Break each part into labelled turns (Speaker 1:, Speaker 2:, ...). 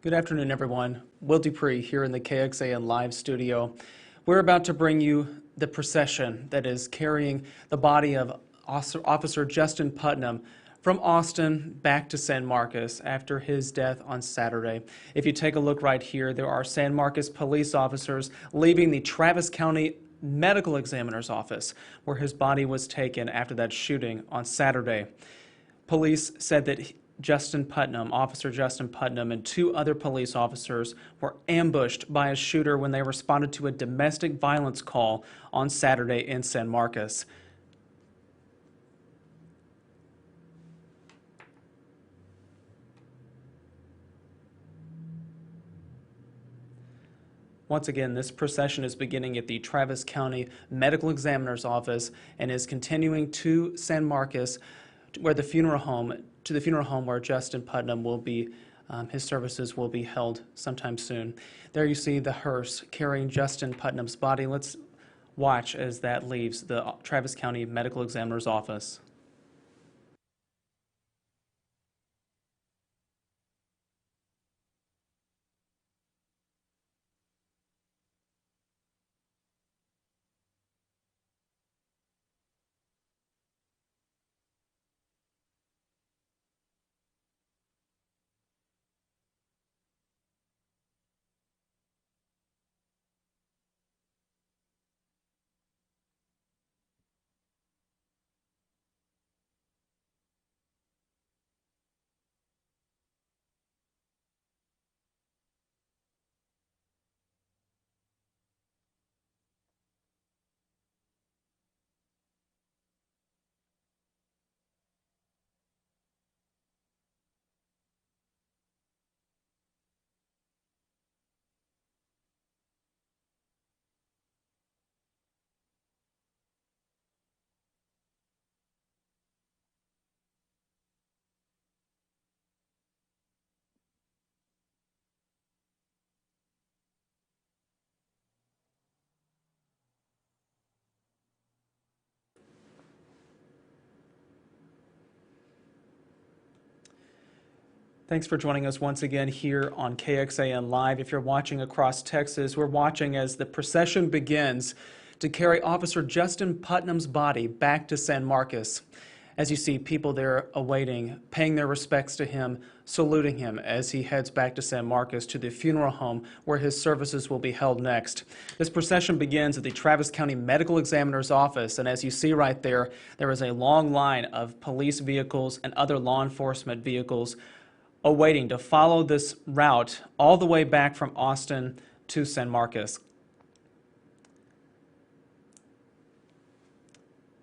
Speaker 1: Good afternoon, everyone. Will Dupree here in the KXAN Live studio. We're about to bring you the procession that is carrying the body of Officer Justin Putnam from Austin back to San Marcos after his death on Saturday. If you take a look right here, there are San Marcos police officers leaving the Travis County Medical Examiner's office where his body was taken after that shooting on Saturday. Police said that Officer Justin Putnam, and two other police officers were ambushed by a shooter when they responded to a domestic violence call on Saturday in San Marcos. Once again, this procession is beginning at the Travis County Medical Examiner's office and is continuing to San Marcos, where the funeral home where Justin Putnam will be, his services will be held sometime soon. There you see the hearse carrying Justin Putnam's body. Let's watch as that leaves the Travis County Medical Examiner's office. Thanks for joining us once again here on KXAN Live. If you're watching across Texas, we're watching as the procession begins to carry Officer Justin Putnam's body back to San Marcos. As you see, people there awaiting, paying their respects to him, saluting him as he heads back to San Marcos to the funeral home where his services will be held next. This procession begins at the Travis County Medical Examiner's office, and as you see right there, there is a long line of police vehicles and other law enforcement vehicles awaiting to follow this route all the way back from Austin to San Marcos.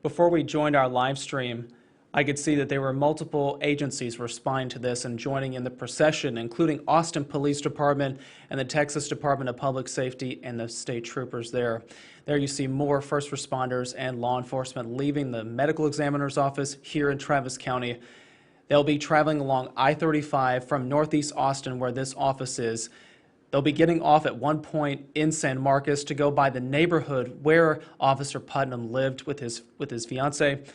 Speaker 1: Before we joined our live stream, I could see that there were multiple agencies responding to this and joining in the procession, including Austin Police Department and the Texas Department of Public Safety and the state troopers there. There you see more first responders and law enforcement leaving the medical examiner's office here in Travis County. They'll be traveling along I-35 from Northeast Austin, where this office is. They'll be getting off at one point in San Marcos to go by the neighborhood where Officer Putnam lived with his fiancée,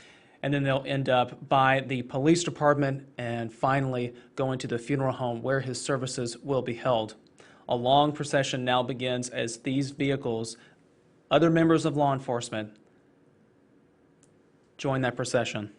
Speaker 1: and then they'll end up by the police department and finally going to the funeral home where his services will be held. A long procession now begins as these vehicles, other members of law enforcement, join that procession.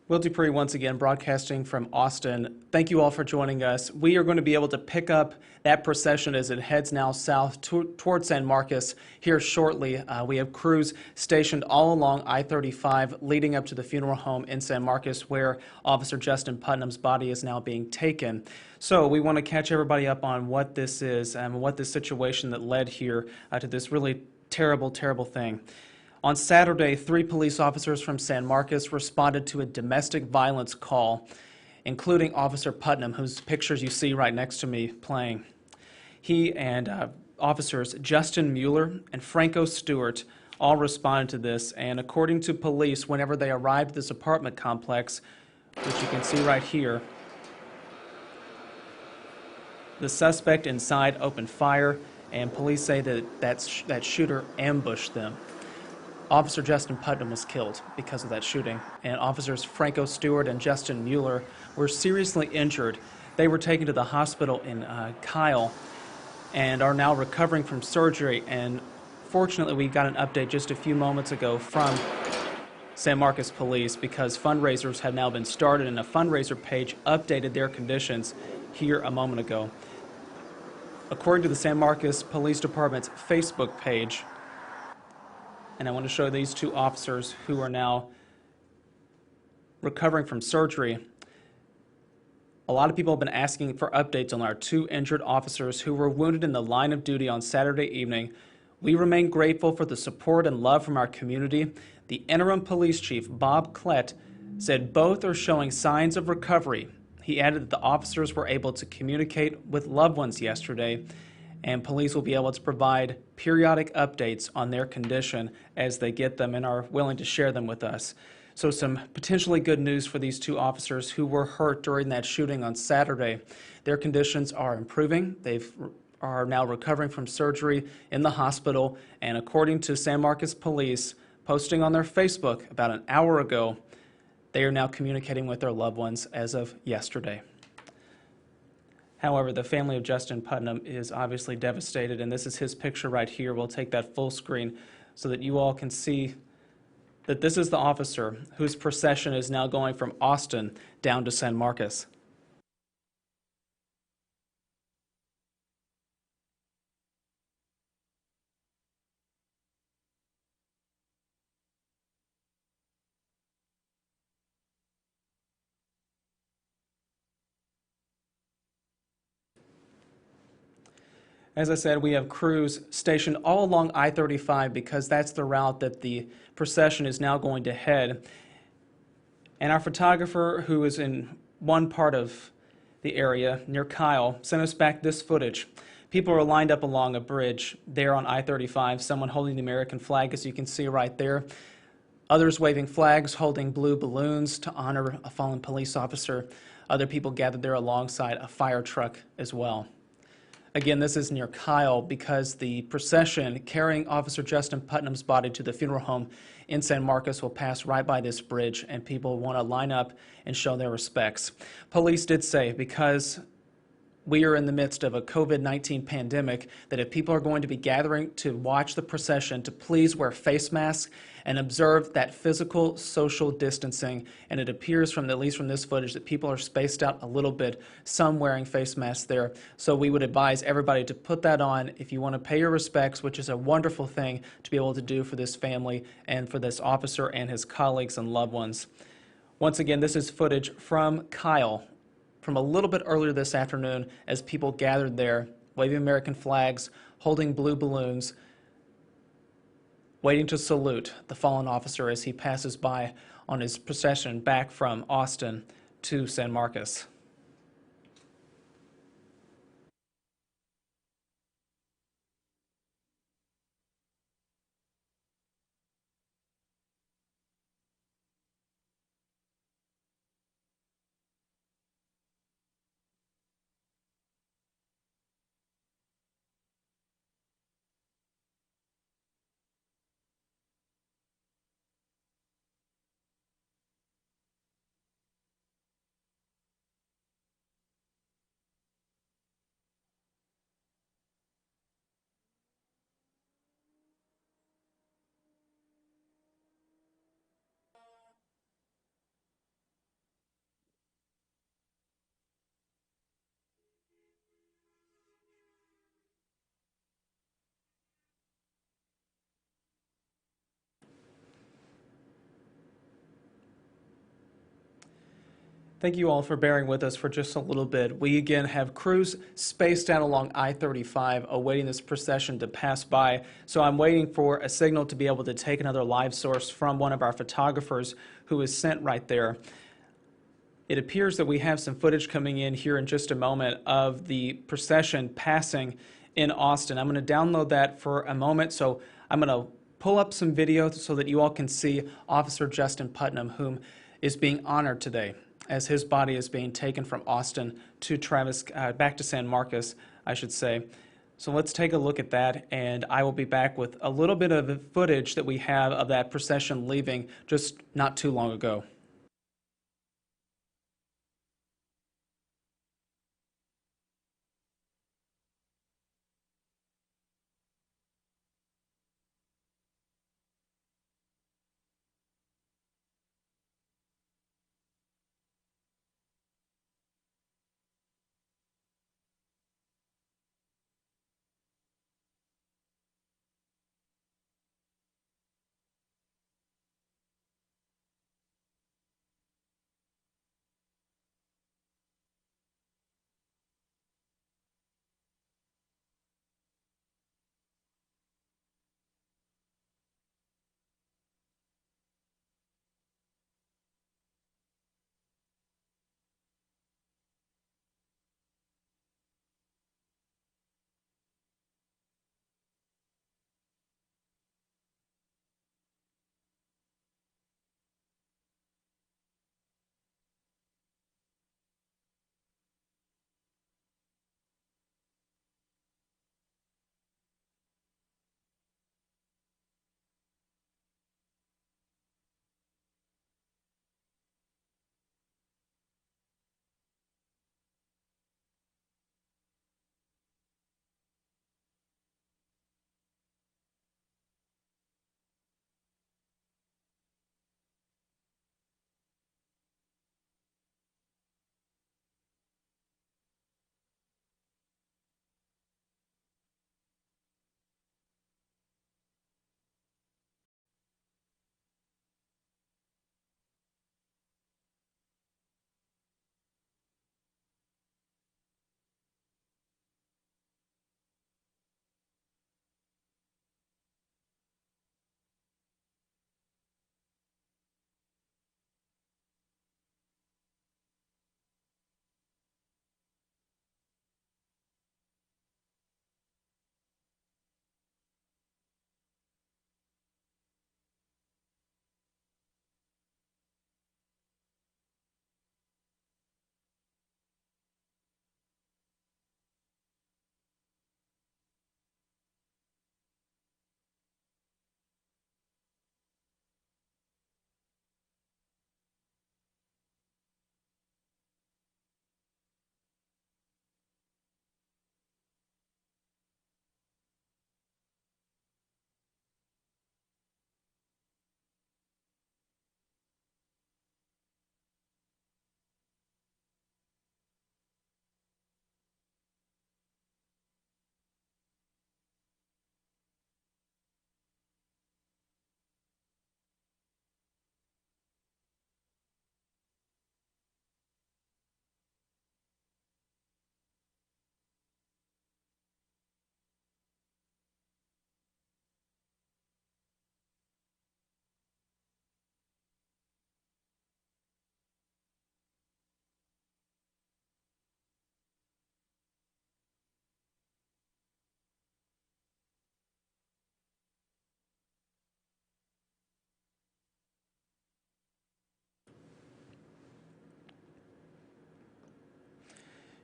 Speaker 1: Will Dupree once again broadcasting from Austin. Thank you all for joining us. We are going to be able to pick up that procession as it heads now south toward San Marcos here shortly. We have crews stationed all along I-35 leading up to the funeral home in San Marcos where Officer Justin Putnam's body is now being taken. So we want to catch everybody up on what this is and what this situation that led here to this really terrible, terrible thing. On Saturday, 3 police officers from San Marcos responded to a domestic violence call, including Officer Putnam, whose pictures you see right next to me playing. He and officers Justin Mueller and Franco Stewart all responded to this, and according to police, whenever they arrived at this apartment complex, which you can see right here, the suspect inside opened fire, and police say that shooter ambushed them. Officer Justin Putnam was killed because of that shooting, and officers Franco Stewart and Justin Mueller were seriously injured. They were taken to the hospital in Kyle and are now recovering from surgery. And fortunately, we got an update just a few moments ago from San Marcos Police because fundraisers have now been started, and a fundraiser page updated their conditions here a moment ago. According to the San Marcos Police Department's Facebook page, and I want to show these 2 officers who are now recovering from surgery. A lot of people have been asking for updates on our 2 injured officers who were wounded in the line of duty on Saturday evening. We remain grateful for the support and love from our community. The interim police chief, Bob Klett, said both are showing signs of recovery. He added that the officers were able to communicate with loved ones yesterday, and police will be able to provide periodic updates on their condition as they get them and are willing to share them with us. So some potentially good news for these 2 officers who were hurt during that shooting on Saturday. Their conditions are improving. They are now recovering from surgery in the hospital, and according to San Marcos Police, posting on their Facebook about an hour ago, they are now communicating with their loved ones as of yesterday. However, the family of Justin Putnam is obviously devastated, and this is his picture right here. We'll take that full screen so that you all can see that this is the officer whose procession is now going from Austin down to San Marcos. As I said, we have crews stationed all along I-35 because that's the route that the procession is now going to head. And our photographer, who is in one part of the area near Kyle, sent us back this footage. People are lined up along a bridge there on I-35, someone holding the American flag, as you can see right there. Others waving flags, holding blue balloons to honor a fallen police officer. Other people gathered there alongside a fire truck as well. Again, this is near Kyle because the procession carrying Officer Justin Putnam's body to the funeral home in San Marcos will pass right by this bridge, and people want to line up and show their respects. Police did say because we are in the midst of a COVID-19 pandemic that if people are going to be gathering to watch the procession, to please wear face masks and observe that physical social distancing. And it appears from, at least from this footage, that people are spaced out a little bit, some wearing face masks there. So we would advise everybody to put that on if you want to pay your respects, which is a wonderful thing to be able to do for this family and for this officer and his colleagues and loved ones. Once again, this is footage from Kyle from a little bit earlier this afternoon as people gathered there, waving American flags, holding blue balloons, waiting to salute the fallen officer as he passes by on his procession back from Austin to San Marcos. Thank you all for bearing with us for just a little bit. We again have crews spaced out along I-35 awaiting this procession to pass by. So I'm waiting for a signal to be able to take another live source from one of our photographers who is sent right there. It appears that we have some footage coming in here in just a moment of the procession passing in Austin. I'm going to download that for a moment, so I'm going to pull up some video so that you all can see Officer Justin Putnam, whom is being honored today as his body is being taken from Austin to back to San Marcos, I should say. So let's take a look at that, and I will be back with a little bit of footage that we have of that procession leaving just not too long ago.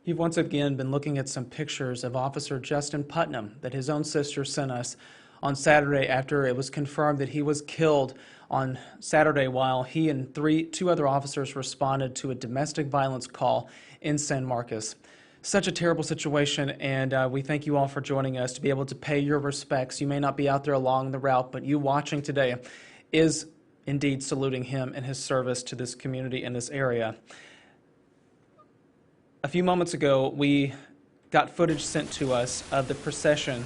Speaker 1: You've once again been looking at some pictures of Officer Justin Putnam that his own sister sent us on Saturday after it was confirmed that he was killed on Saturday while he and two other officers responded to a domestic violence call in San Marcos. Such a terrible situation, and we thank you all for joining us to be able to pay your respects. You may not be out there along the route, but you watching today is indeed saluting him and his service to this community in this area. A few moments ago, we got footage sent to us of the procession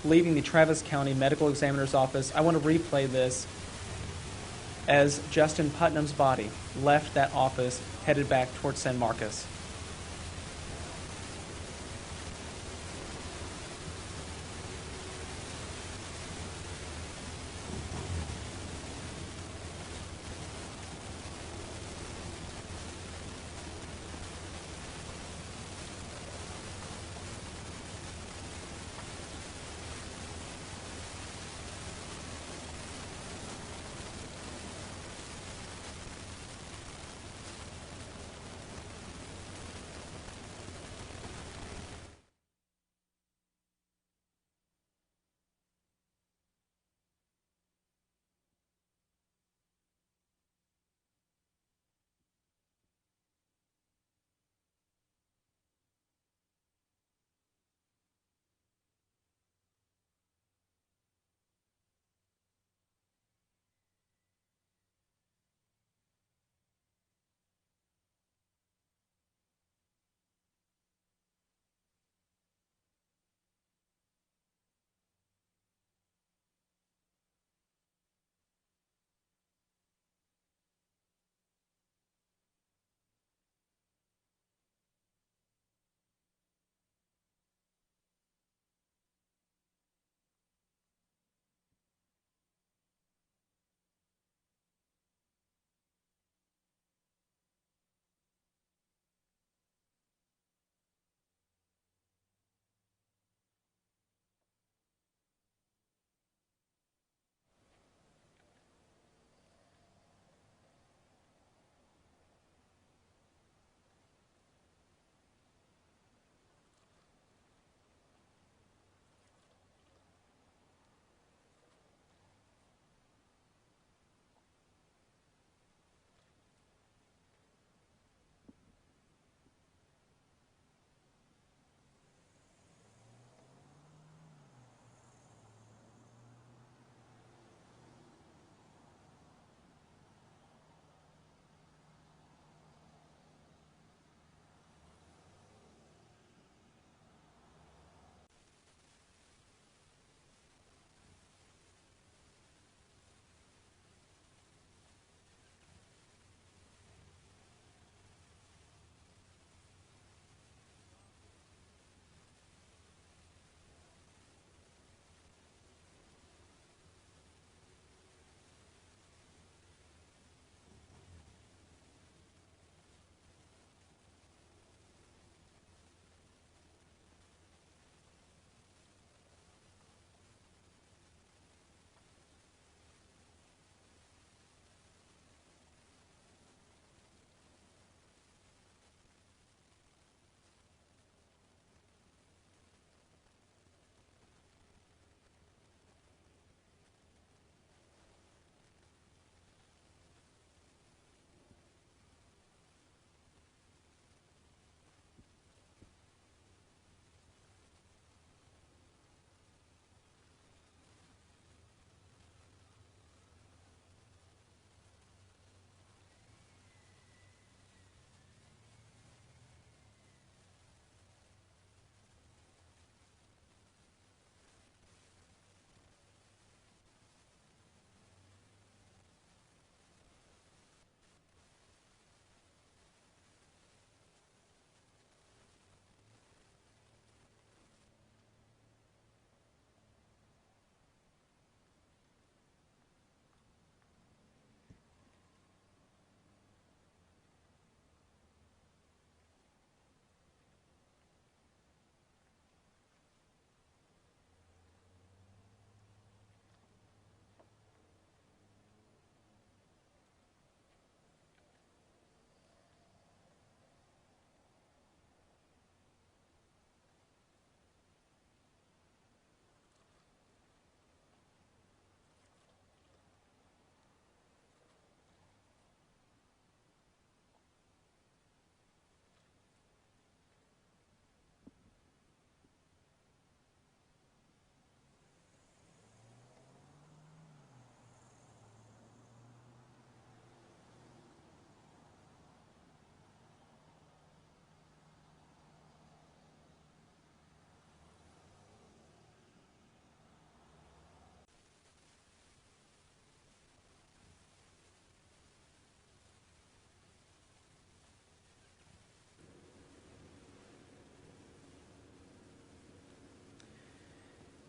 Speaker 1: leaving the Travis County Medical Examiner's Office. I want to replay this as Justin Putnam's body left that office headed back towards San Marcos.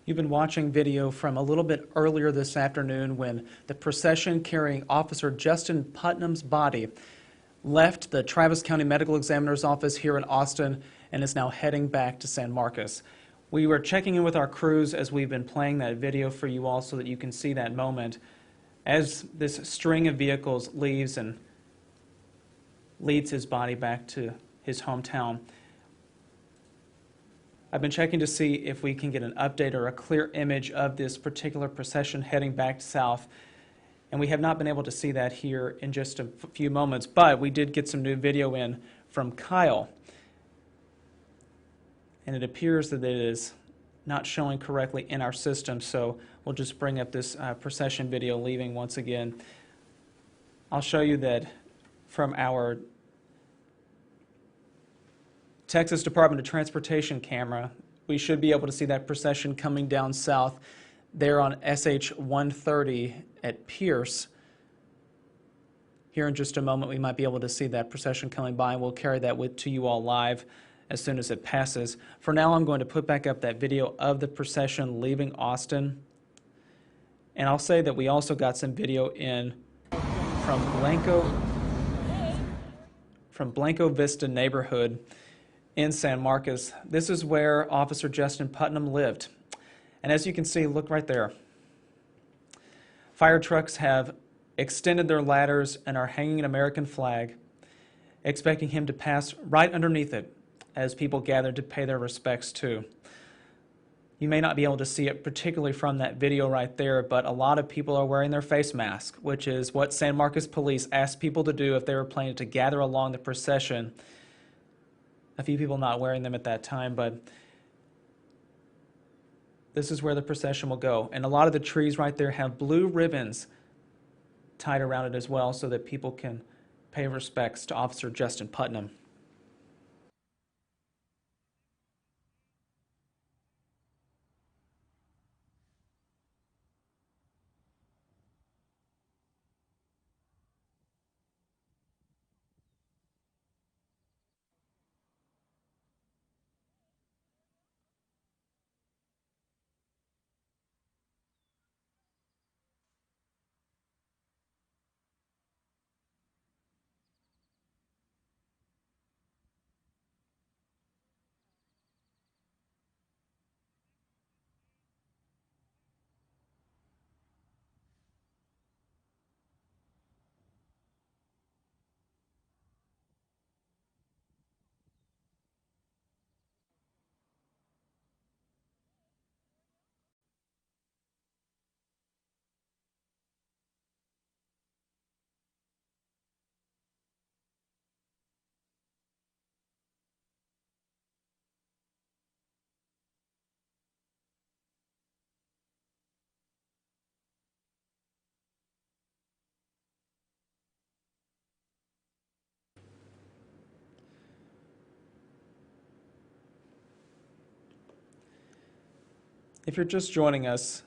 Speaker 1: You've been watching video from a little bit earlier this afternoon when the procession carrying Officer Justin Putnam's body left the Travis County Medical Examiner's office here in Austin and is now heading back to San Marcos. We were checking in with our crews as we've been playing that video for you all so that you can see that moment as this string of vehicles leaves and leads his body back to his hometown. I've been checking to see if we can get an update or a clear image of this particular procession heading back south, and we have not been able to see that here in just a few moments, but we did get some new video in from Kyle, and it appears that it is not showing correctly in our system, so we'll just bring up this procession video leaving once again. I'll show you that from our Texas Department of Transportation camera, we should be able to see that procession coming down south there on SH 130 at Pierce. Here in just a moment, we might be able to see that procession coming by, and we'll carry that to you all live as soon as it passes. For now, I'm going to put back up that video of the procession leaving Austin. And I'll say that we also got some video in from Blanco Vista neighborhood in San Marcos. This is where Officer Justin Putnam lived. And as you can see, look right there. Fire trucks have extended their ladders and are hanging an American flag, expecting him to pass right underneath it as people gather to pay their respects to. You may not be able to see it particularly from that video right there, but a lot of people are wearing their face mask, which is what San Marcos police asked people to do if they were planning to gather along the procession. A few people not wearing them at that time, but this is where the procession will go. And a lot of the trees right there have blue ribbons tied around it as well so that people can pay respects to Officer Justin Putnam. If you're just joining us,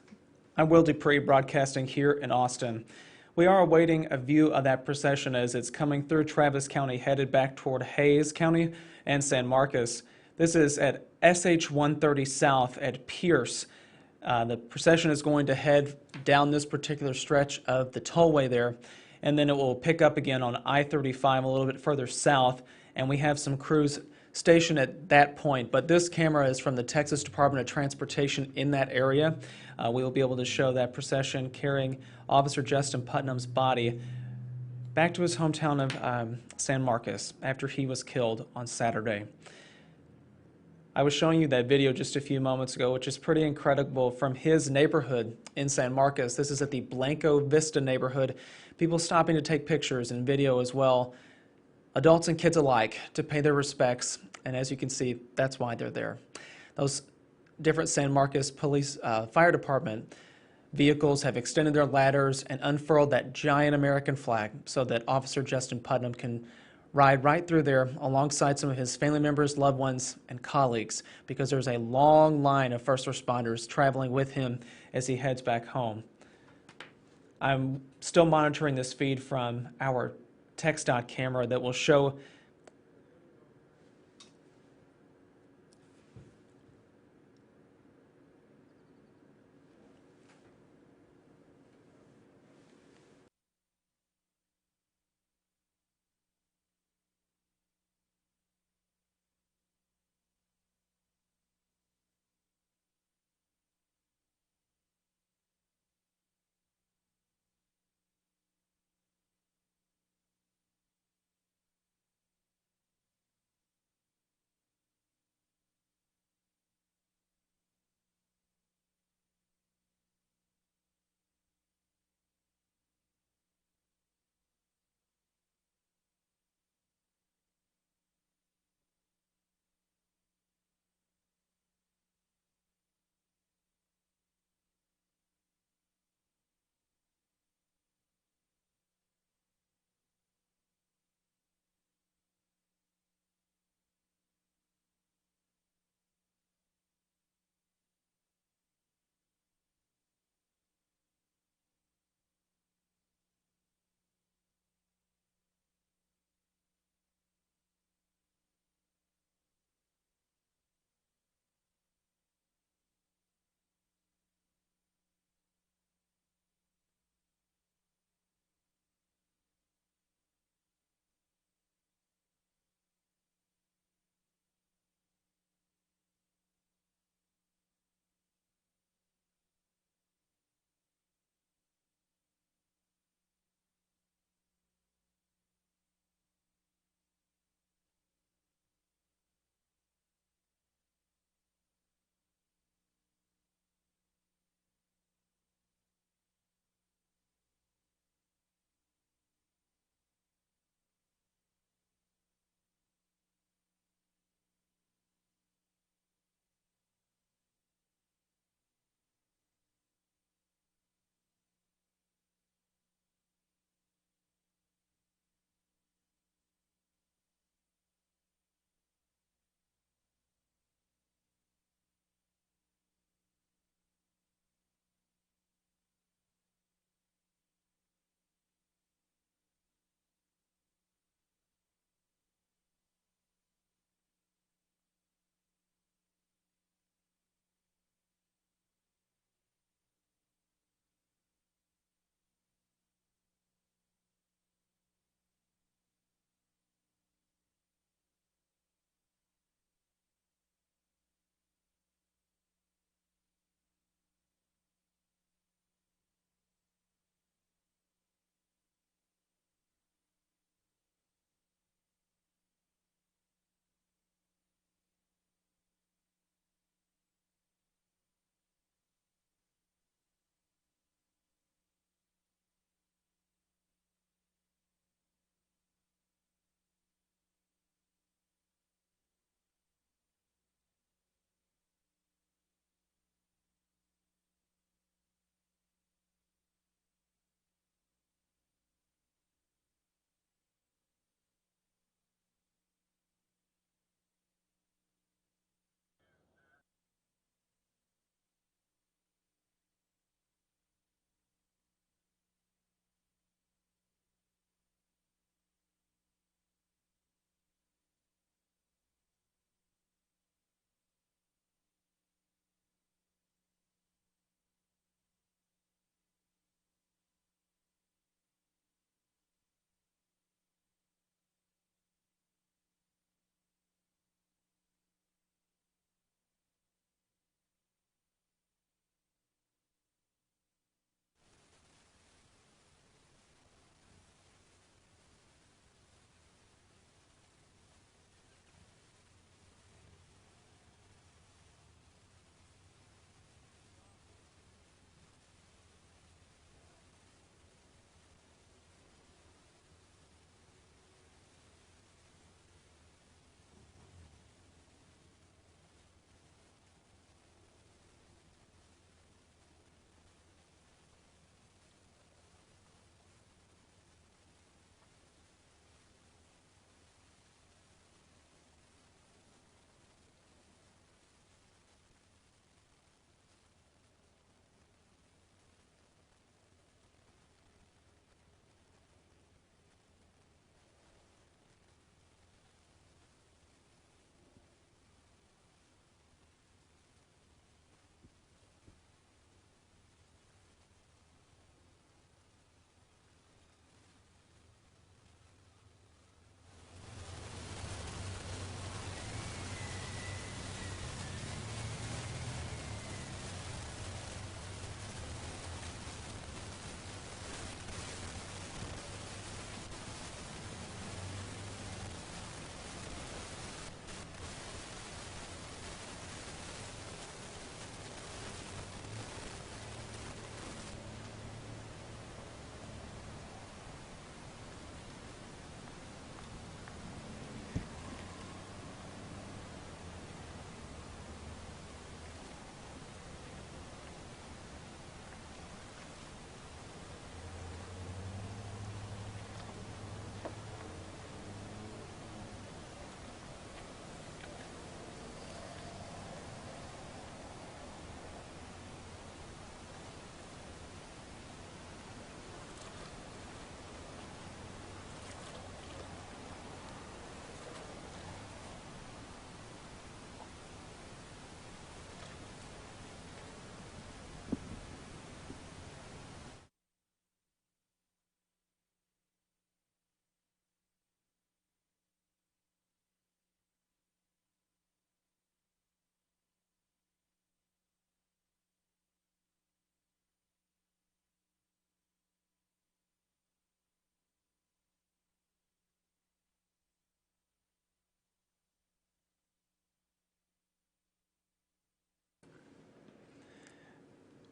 Speaker 1: I'm Will Dupree, broadcasting here in Austin. We are awaiting a view of that procession as it's coming through Travis County, headed back toward Hays County and San Marcos. This is at SH 130 South at Pierce. The procession is going to head down this particular stretch of the tollway there, and then it will pick up again on I-35 a little bit further south, and we have some crews stationed at that point, but this camera is from the Texas Department of Transportation in that area. We will be able to show that procession carrying Officer Justin Putnam's body back to his hometown of San Marcos after he was killed on Saturday. I was showing you that video just a few moments ago, which is pretty incredible, from his neighborhood in San Marcos. This is at the Blanco Vista neighborhood. People stopping to take pictures and video as well, adults and kids alike, to pay their respects, and as you can see, that's why they're there. Those different San Marcos Police Fire Department vehicles have extended their ladders and unfurled that giant American flag so that Officer Justin Putnam can ride right through there alongside some of his family members, loved ones, and colleagues, because there's a long line of first responders traveling with him as he heads back home. I'm still monitoring this feed from our TxDOT camera that will show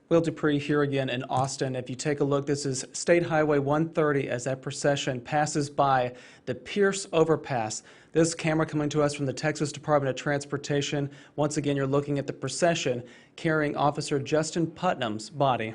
Speaker 1: Will Dupree here again in Austin. If you take a look, this is State Highway 130 as that procession passes by the Pierce overpass. This camera coming to us from the Texas Department of Transportation. Once again, you're looking at the procession carrying Officer Justin Putnam's body.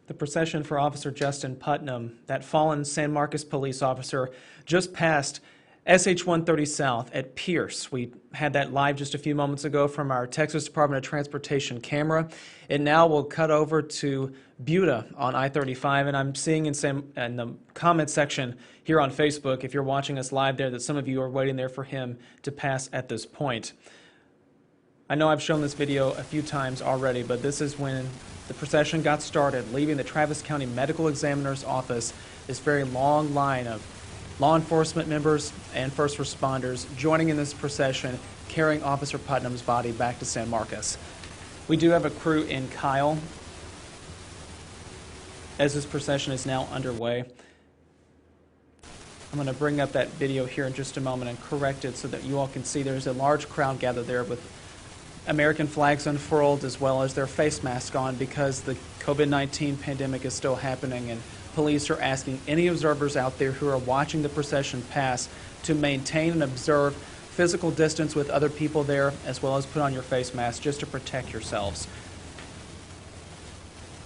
Speaker 1: The procession for Officer Justin Putnam, that fallen San Marcos police officer, just passed SH 130 South at Pierce. We had that live just a few moments ago from our Texas Department of Transportation camera. It now will cut over to Buda on I-35, and I'm seeing in the comment section here on Facebook, if you're watching us live there, that some of you are waiting there for him to pass at this point. I know I've shown this video a few times already, but this is when the procession got started, leaving the Travis County Medical Examiner's office. This very long line of law enforcement members and first responders joining in this procession, carrying Officer Putnam's body back to San Marcos. We do have a crew in Kyle as this procession is now underway. I'm going to bring up that video here in just a moment and correct it so that you all can see there's a large crowd gathered there with American flags unfurled as well as their face masks on because the COVID-19 pandemic is still happening, and police are asking any observers out there who are watching the procession pass to maintain and observe physical distance with other people there as well as put on your face mask just to protect yourselves.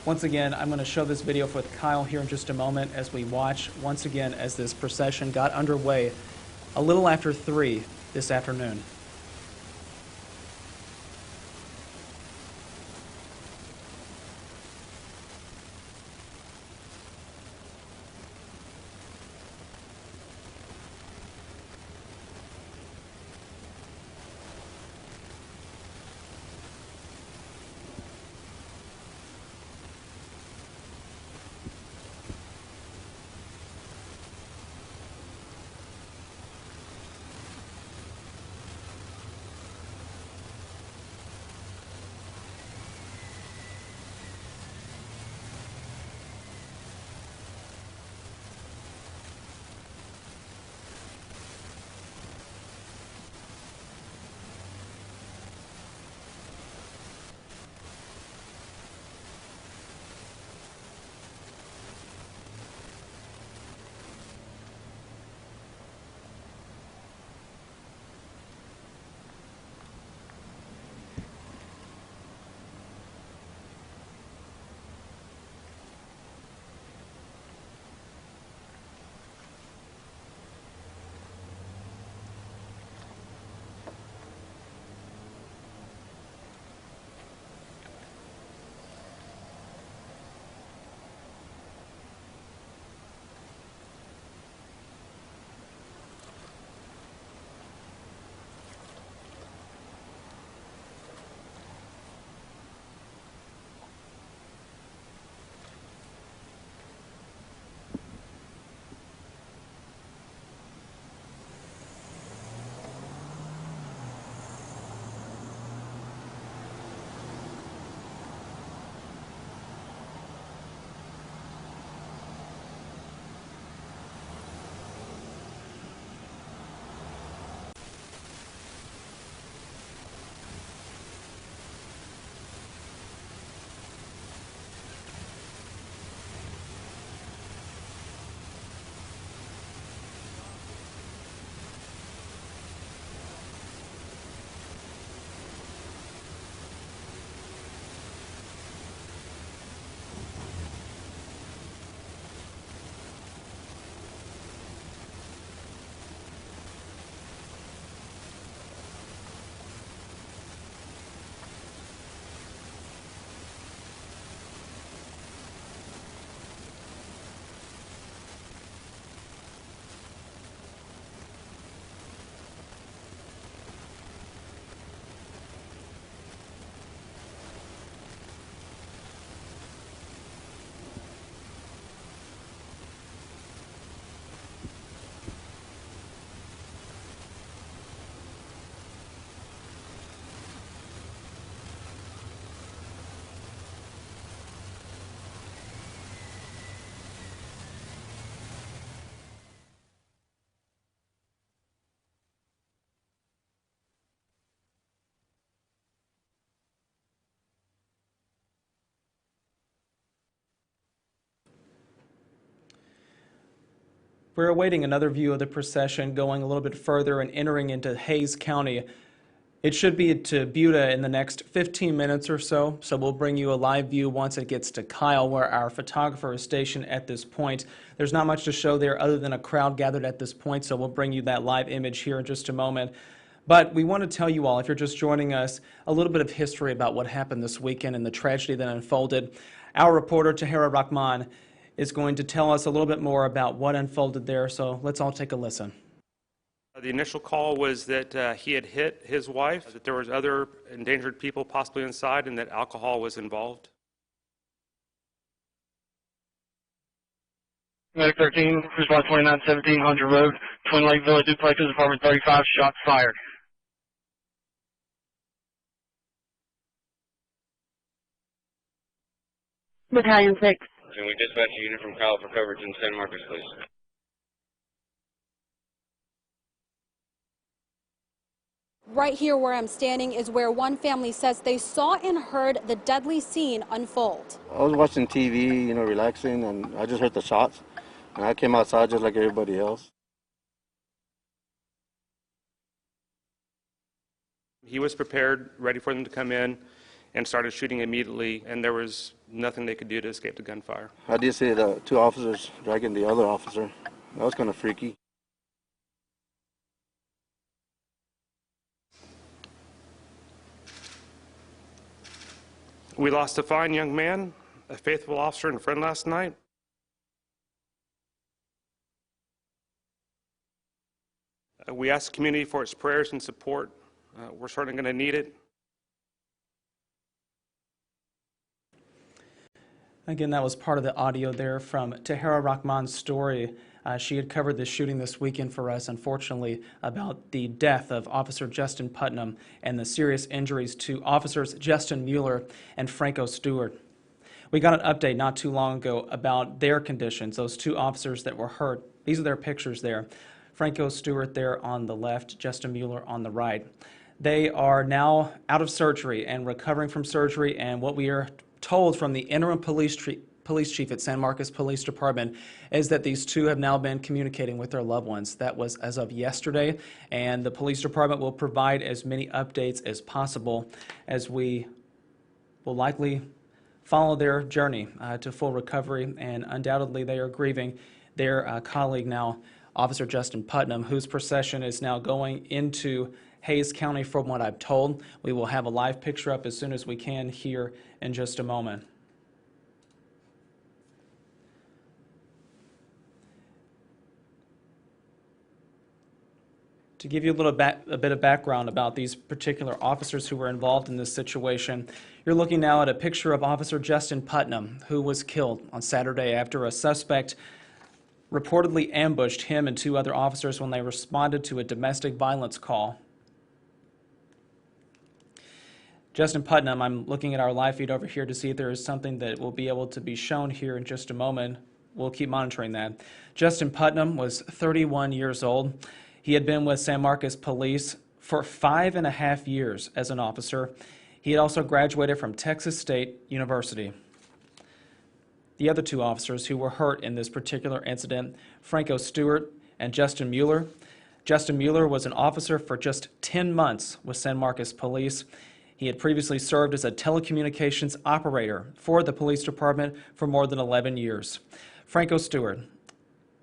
Speaker 1: Once again, I'm going to show this video with Kyle here in just a moment as we watch once again as this procession got underway a little after 3 this afternoon. We're awaiting another view of the procession going a little bit further and entering into Hays County. It should be to Buda in the next 15 minutes or so, so we'll bring you a live view once it gets to Kyle, where our photographer is stationed at this point. There's not much to show there other than a crowd gathered at this point, so we'll bring you that live image here in just a moment. But we want to tell you all, if you're just joining us, a little bit of history about what happened this weekend and the tragedy that unfolded. Our reporter, Tahira Rahman, is going to tell us a little bit more about what unfolded there, so let's all take a listen.
Speaker 2: The initial call was that he had hit his wife, that there was other endangered people possibly inside, and that alcohol was involved.
Speaker 3: Medic 13, response 2917, 100 Road, Twin Lake Village, duplexes, apartment 35, shots fired. Battalion 6.
Speaker 4: And we dispatch a unit from Kyle for coverage in San Marcos, please.
Speaker 5: Right here where I'm standing is where one family says they saw and heard the deadly scene unfold.
Speaker 6: I was watching TV, relaxing, and I just heard the shots. And I came outside just like everybody else.
Speaker 2: He was prepared, ready for them to come in, and started shooting immediately, and there was nothing they could do to escape the gunfire.
Speaker 6: I did see the two officers dragging the other officer. That was kind of freaky.
Speaker 2: We lost a fine young man, a faithful officer and friend last night. We ask the community for its prayers and support. We're certainly going to need it.
Speaker 1: Again, that was part of the audio there from Tahira Rahman's story. She had covered the shooting this weekend for us, unfortunately, about the death of Officer Justin Putnam and the serious injuries to Officers Justin Mueller and Franco Stewart. We got an update not too long ago about their conditions, those two officers that were hurt. These are their pictures there. Franco Stewart there on the left, Justin Mueller on the right. They are now out of surgery and recovering from surgery, and what we are told from the interim police chief at San Marcos Police Department is that these two have now been communicating with their loved ones. That was as of yesterday, and the police department will provide as many updates as possible as we will likely follow their journey to full recovery, and undoubtedly they are grieving their colleague now, Officer Justin Putnam, whose procession is now going into Hayes County from what I'm told. We will have a live picture up as soon as we can here in just a moment. To give you a bit of background about these particular officers who were involved in this situation, you're looking now at a picture of Officer Justin Putnam, who was killed on Saturday after a suspect reportedly ambushed him and two other officers when they responded to a domestic violence call. Justin Putnam, I'm looking at our live feed over here to see if there is something that will be able to be shown here in just a moment. We'll keep monitoring that. Justin Putnam was 31 years old. He had been with San Marcos Police for 5.5 years as an officer. He had also graduated from Texas State University. The other two officers who were hurt in this particular incident, Franco Stewart and Justin Mueller. Justin Mueller was an officer for just 10 months with San Marcos Police. He had previously served as a telecommunications operator for the police department for more than 11 years. Franco Stewart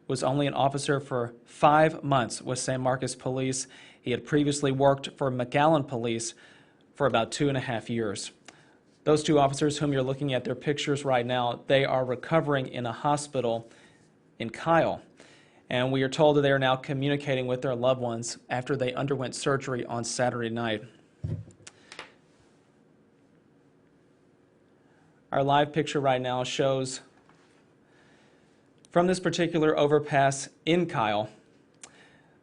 Speaker 1: was only an officer for 5 months with San Marcos Police. He had previously worked for McAllen Police for about 2.5 years. Those two officers whom you're looking at their pictures right now, they are recovering in a hospital in Kyle. And we are told that they are now communicating with their loved ones after they underwent surgery on Saturday night. Our live picture right now shows from this particular overpass in Kyle.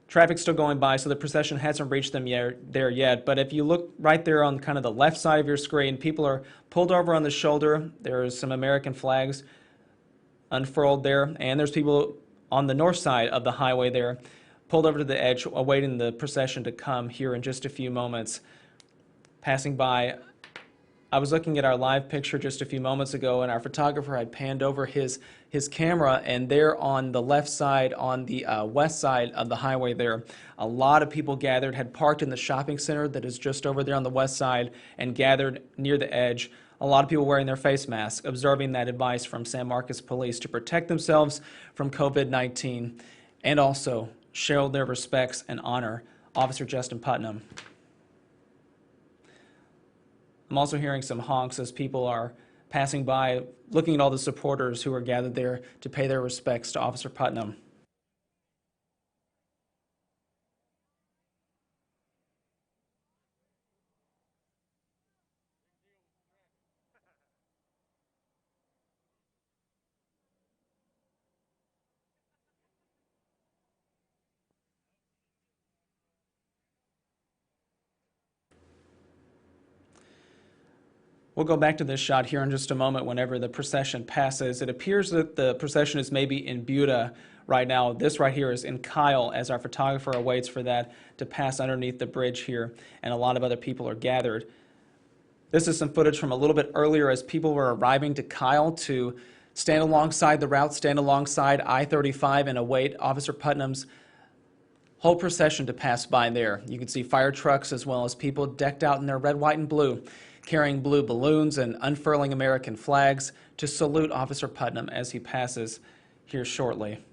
Speaker 1: Traffic's still going by, so the procession hasn't reached them there yet. But if you look right there on kind of the left side of your screen, people are pulled over on the shoulder. There's some American flags unfurled there, and there's people on the north side of the highway there, pulled over to the edge, awaiting the procession to come here in just a few moments. Passing by, I was looking at our live picture just a few moments ago, and our photographer had panned over his camera, and there on the left side, on the west side of the highway there, a lot of people gathered, had parked in the shopping center that is just over there on the west side, and gathered near the edge. A lot of people wearing their face masks, observing that advice from San Marcos Police to protect themselves from COVID-19, and also show their respects and honor Officer Justin Putnam. I'm also hearing some honks as people are passing by, looking at all the supporters who are gathered there to pay their respects to Officer Putnam. We'll go back to this shot here in just a moment whenever the procession passes. It appears that the procession is maybe in Buda right now. This right here is in Kyle as our photographer awaits for that to pass underneath the bridge here, and a lot of other people are gathered. This is some footage from a little bit earlier as people were arriving to Kyle to stand alongside the route, stand alongside I-35 and await Officer Putnam's whole procession to pass by there. You can see fire trucks as well as people decked out in their red, white, and blue, carrying blue balloons and unfurling American flags to salute Officer Putnam as he passes here shortly.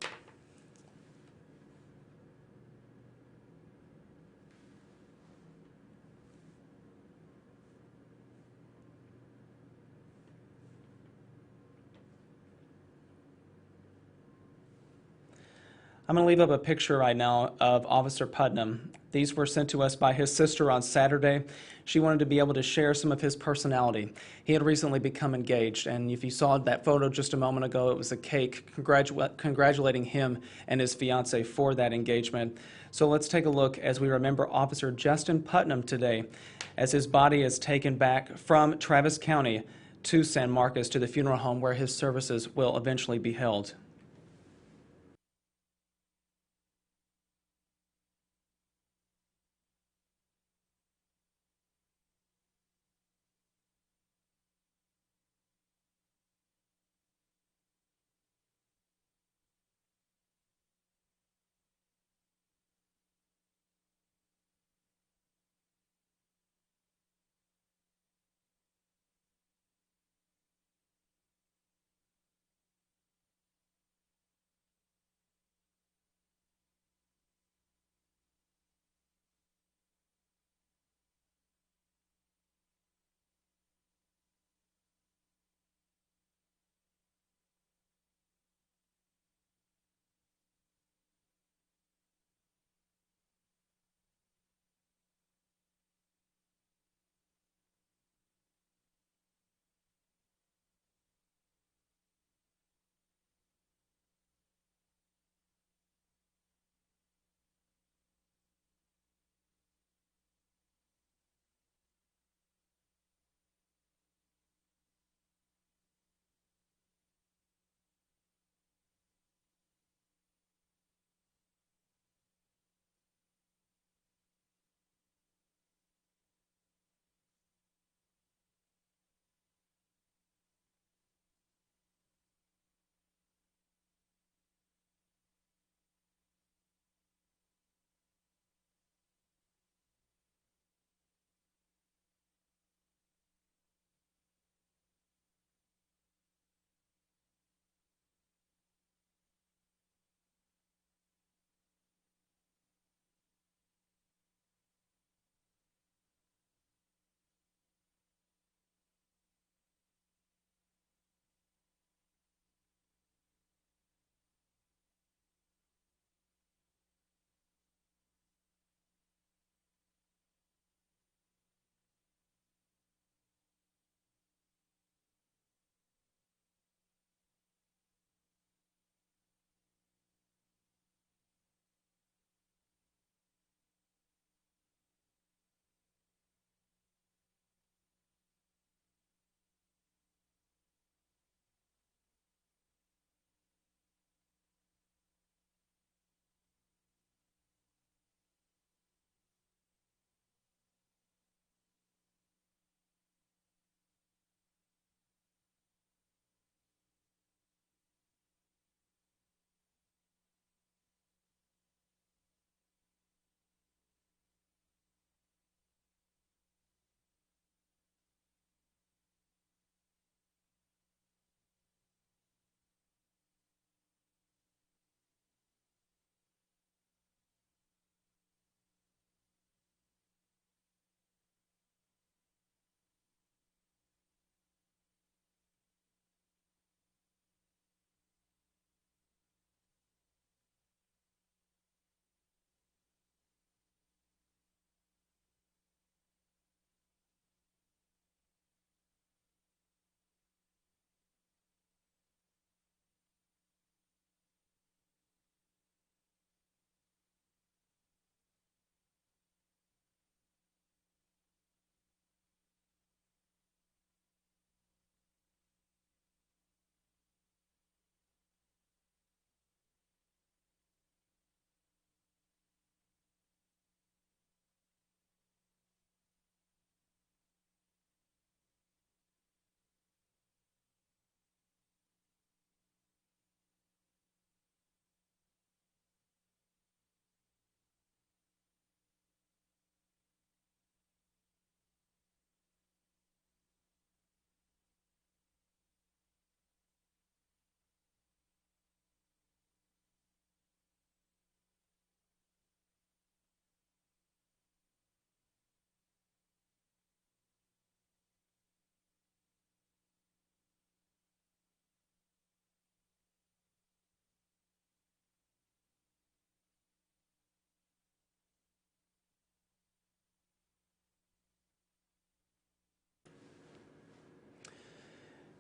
Speaker 1: I'm going to leave up a picture right now of Officer Putnam. These were sent to us by his sister on Saturday. She wanted to be able to share some of his personality. He had recently become engaged, and if you saw that photo just a moment ago, it was a cake congratulating him and his fiancée for that engagement. So let's take a look as we remember Officer Justin Putnam today as his body is taken back from Travis County to San Marcos to the funeral home where his services will eventually be held.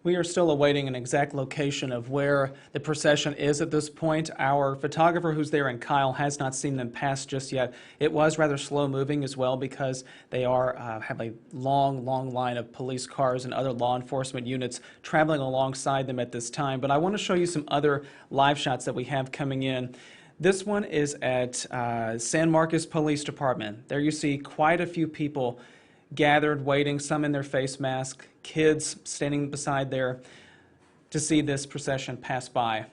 Speaker 1: We are still awaiting an exact location of where the procession is at this point. Our photographer who's there in Kyle has not seen them pass just yet. It was rather slow moving as well because they have a long line of police cars and other law enforcement units traveling alongside them at this time. But I want to show you some other live shots that we have coming in. This one is at San Marcos Police Department. There you see quite a few people gathered, waiting, some in their face mask, kids standing beside there to see this procession pass by.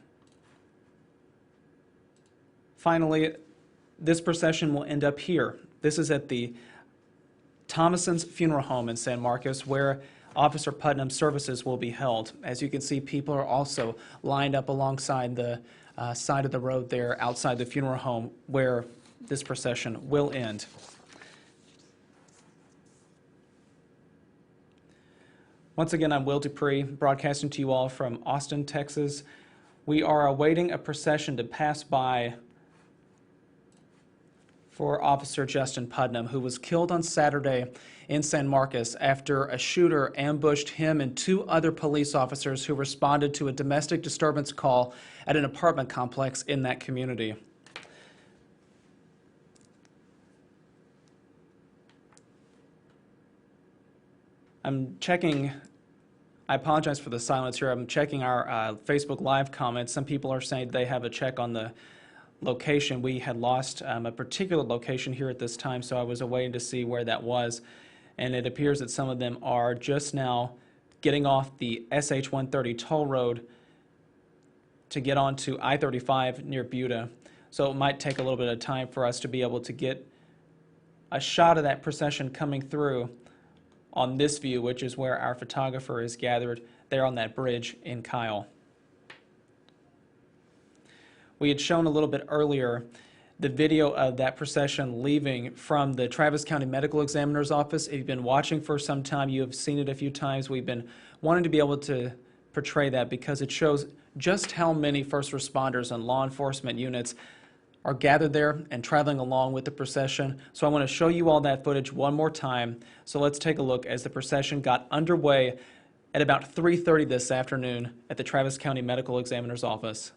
Speaker 1: Finally, this procession will end up here. This is at the Thomason's Funeral Home in San Marcos, where Officer Putnam's services will be held. As you can see, people are also lined up alongside the side of the road there outside the funeral home where this procession will end. Once again, I'm Will Dupree, broadcasting to you all from Austin, Texas. We are awaiting a procession to pass by for Officer Justin Putnam, who was killed on Saturday in San Marcos after a shooter ambushed him and two other police officers who responded to a domestic disturbance call at an apartment complex in that community. I'm checking, I apologize for the silence here. I'm checking our Facebook Live comments. Some people are saying they have a check on the location. We had lost a particular location here at this time, so I was waiting to see where that was. And it appears that some of them are just now getting off the SH-130 toll road to get onto I-35 near Buda. So it might take a little bit of time for us to be able to get a shot of that procession coming through on this view, which is where our photographer is gathered there on that bridge in Kyle. We had shown a little bit earlier the video of that procession leaving from the Travis County Medical Examiner's office. If you've been watching for some time, you have seen it a few times. We've been wanting to be able to portray that because it shows just how many first responders and law enforcement units are gathered there and traveling along with the procession. So I want to show you all that footage one more time. So let's take a look as the procession got underway at about 3:30 this afternoon at the Travis County Medical Examiner's office.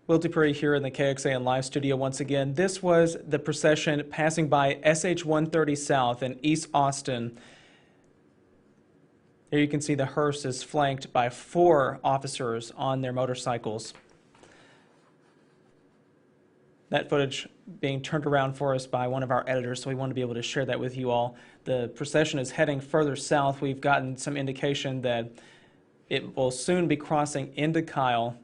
Speaker 1: Will Dupree here in the KXAN live studio once again. This was the procession passing by SH 130 South in East Austin. Here you can see the hearse is flanked by 4 officers on their motorcycles. That footage being turned around for us by one of our editors, so we want to be able to share that with you all. The procession is heading further south. We've gotten some indication that it will soon be crossing into Kyle.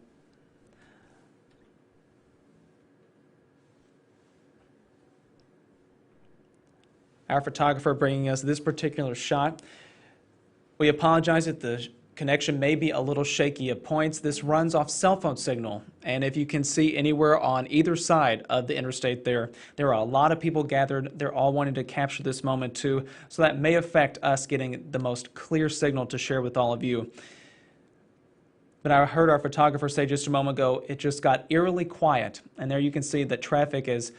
Speaker 1: Our photographer bringing us this particular shot. We apologize if the connection may be a little shaky at points. This runs off cell phone signal, and if you can see anywhere on either side of the interstate there are a lot of people gathered. They're all wanting to capture this moment too, so that may affect us getting the most clear signal to share with all of you. But I heard our photographer say just a moment ago, it just got eerily quiet, and there you can see that traffic is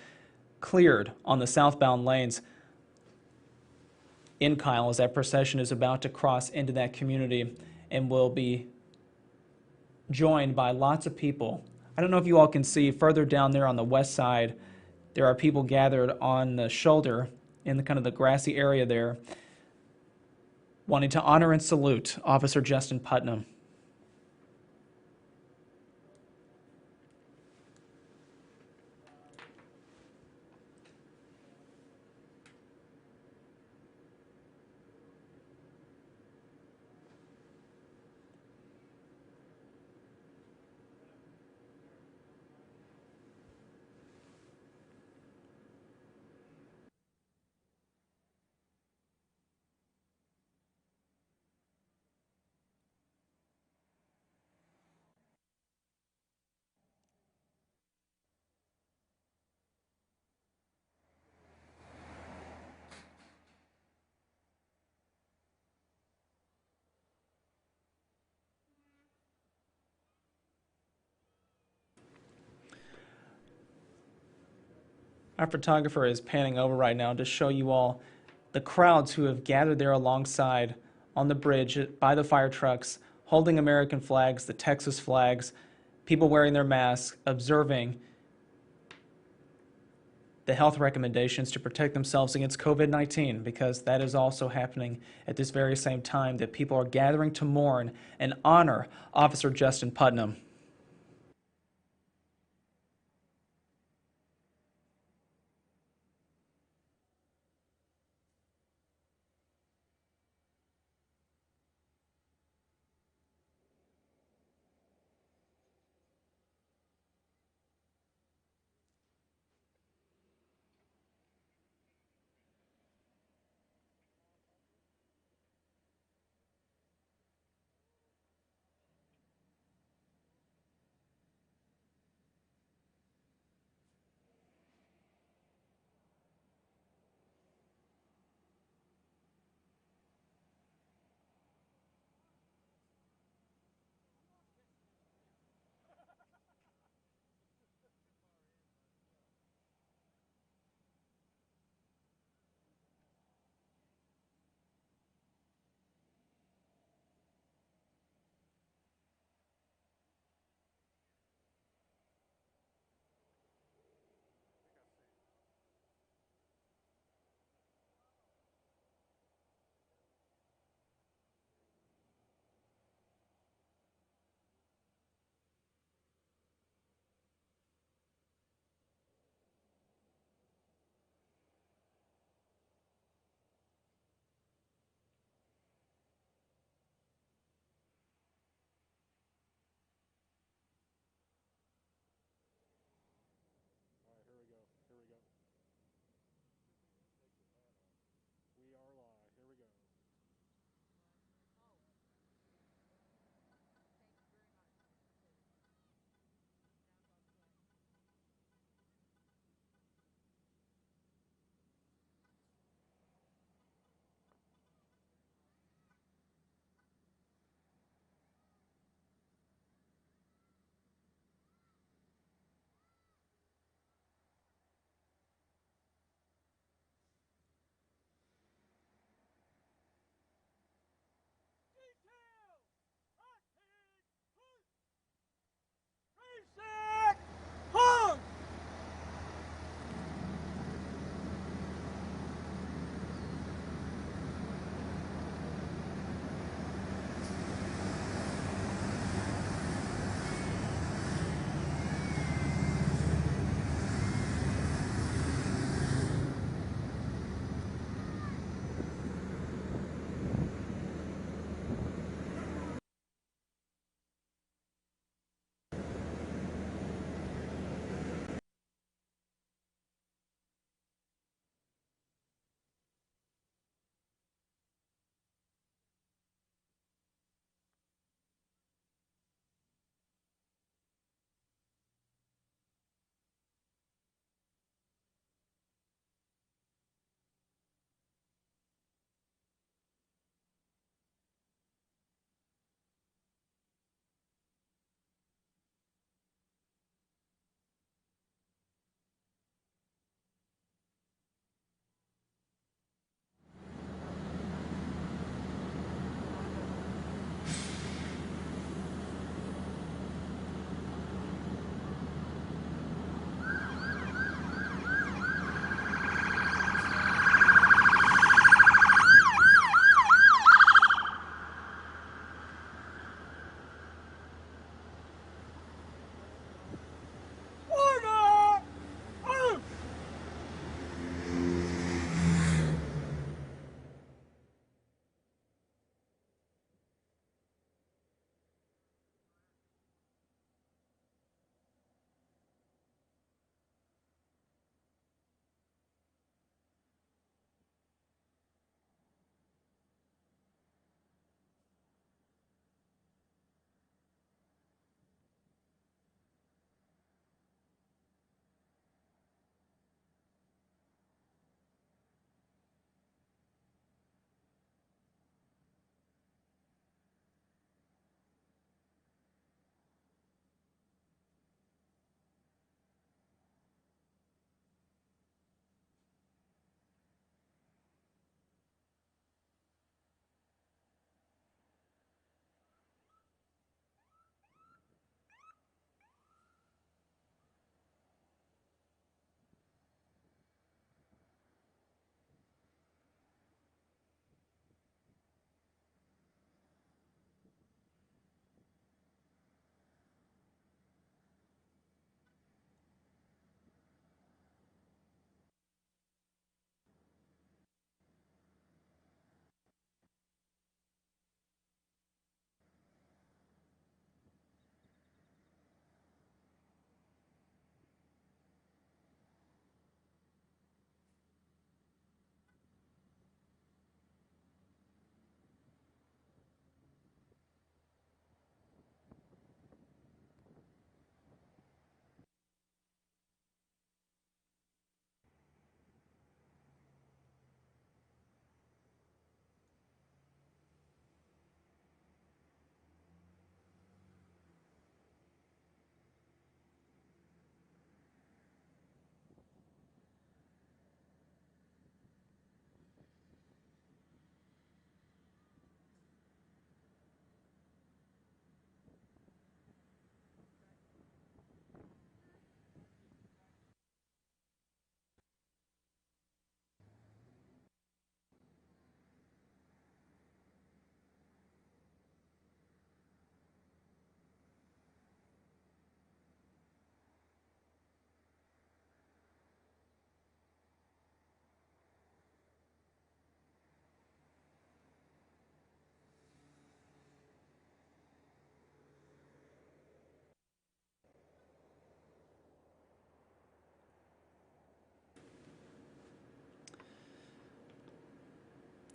Speaker 1: cleared on the southbound lanes in Kyle as that procession is about to cross into that community and will be joined by lots of people. I don't know if you all can see further down there on the west side, there are people gathered on the shoulder in the kind of the grassy area there, wanting to honor and salute Officer Justin Putnam. Our photographer is panning over right now to show you all the crowds who have gathered there alongside on the bridge by the fire trucks, holding American flags, the Texas flags, people wearing their masks, observing the health recommendations to protect themselves against COVID-19, because that is also happening at this very same time that people are gathering to mourn and honor Officer Justin Putnam.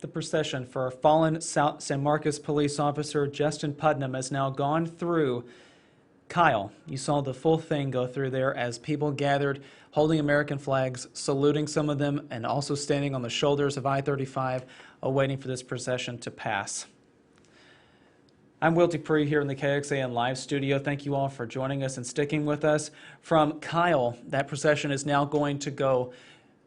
Speaker 1: The procession for fallen San Marcos police officer Justin Putnam has now gone through Kyle. You saw the full thing go through there as people gathered holding American flags, saluting some of them, and also standing on the shoulders of I-35, awaiting for this procession to pass. I'm Will Dupree here in the KXAN Live studio. Thank you all for joining us and sticking with us. From Kyle, that procession is now going to go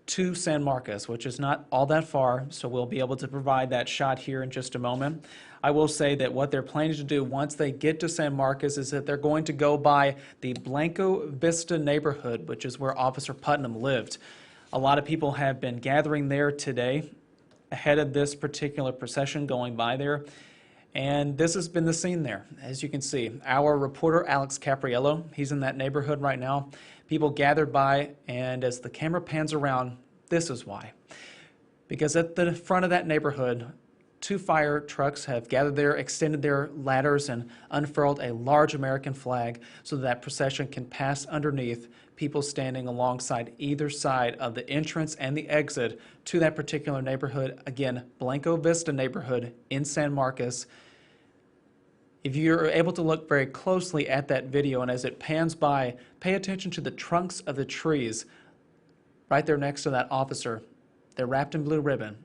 Speaker 1: to San Marcos, which is not all that far, so we'll be able to provide that shot here in just a moment. I will say that what they're planning to do once they get to San Marcos is that they're going to go by the Blanco Vista neighborhood, which is where Officer Putnam lived. A lot of people have been gathering there today ahead of this particular procession going by there. And this has been the scene there, as you can see. Our reporter, Alex Capriello, he's in that neighborhood right now. People gathered by, and as the camera pans around, this is why. Because at the front of that neighborhood, 2 fire trucks have gathered there, extended their ladders, and unfurled a large American flag so that procession can pass underneath, people standing alongside either side of the entrance and the exit to that particular neighborhood. Again, Blanco Vista neighborhood in San Marcos. If you're able to look very closely at that video, and as it pans by, pay attention to the trunks of the trees right there next to that officer. They're wrapped in blue ribbon,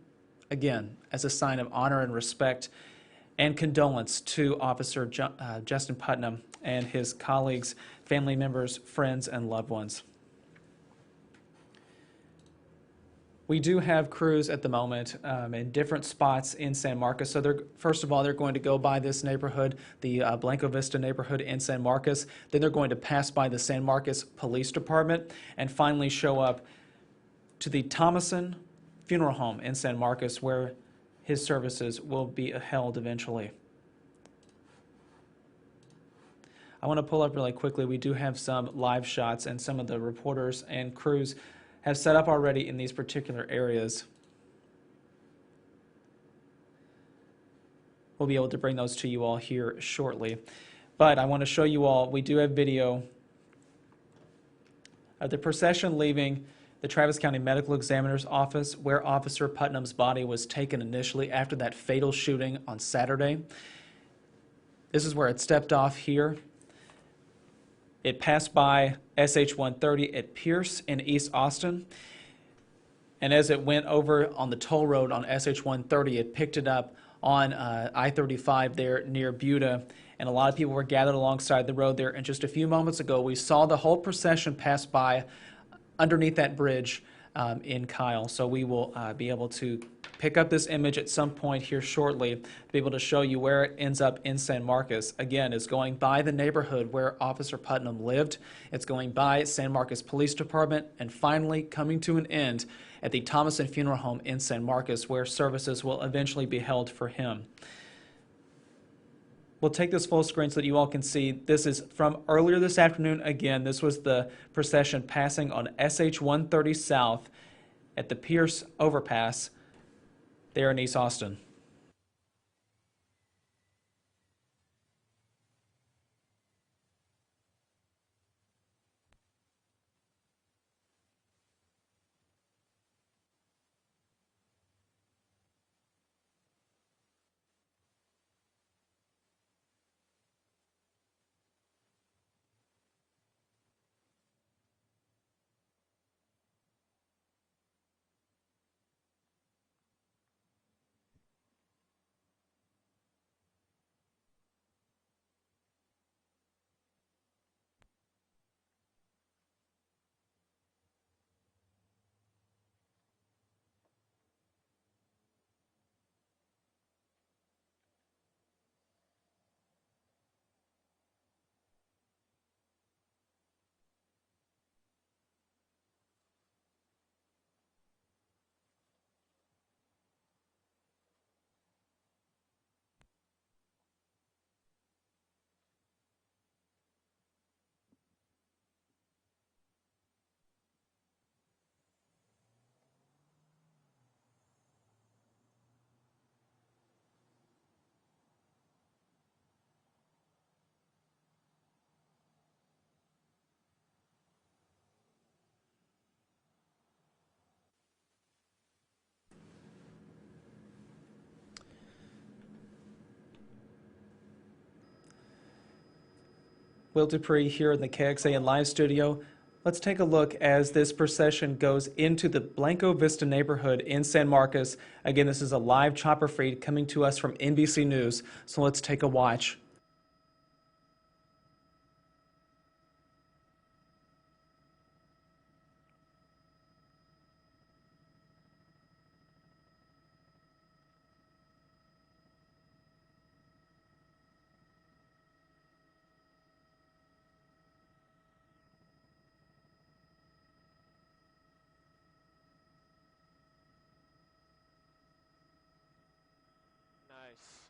Speaker 1: again, as a sign of honor and respect and condolence to Officer Justin Putnam and his colleagues, family members, friends, and loved ones. We do have crews at the moment in different spots in San Marcos. So first of all, they're going to go by this neighborhood, the Blanco Vista neighborhood in San Marcos. Then they're going to pass by the San Marcos Police Department and finally show up to the Thomason Funeral Home in San Marcos, where his services will be held eventually. I want to pull up really quickly. We do have some live shots, and some of the reporters and crews have set up already in these particular areas. We'll be able to bring those to you all here shortly. But I want to show you all, we do have video of the procession leaving the Travis County Medical Examiner's office, where Officer Putnam's body was taken initially after that fatal shooting on Saturday. This is where it stepped off here. It passed by SH-130 at Pierce in East Austin. And as it went over on the toll road on SH-130, it picked it up on I-35 there near Buda. And a lot of people were gathered alongside the road there. And just a few moments ago, we saw the whole procession pass by underneath that bridge in Kyle. So we will be able to pick up this image at some point here shortly to be able to show you where it ends up in San Marcos. Again, it's going by the neighborhood where Officer Putnam lived. It's going by San Marcos Police Department, and finally coming to an end at the Thomason Funeral Home in San Marcos, where services will eventually be held for him. We'll take this full screen so that you all can see. This is from earlier this afternoon. Again, this was the procession passing on SH-130 South at the Pierce Overpass there in East Austin. Will Dupree here in the KXAN Live studio. Let's take a look as this procession goes into the Blanco Vista neighborhood in San Marcos. Again, this is a live chopper feed coming to us from NBC News, so let's take a watch.
Speaker 3: Nice.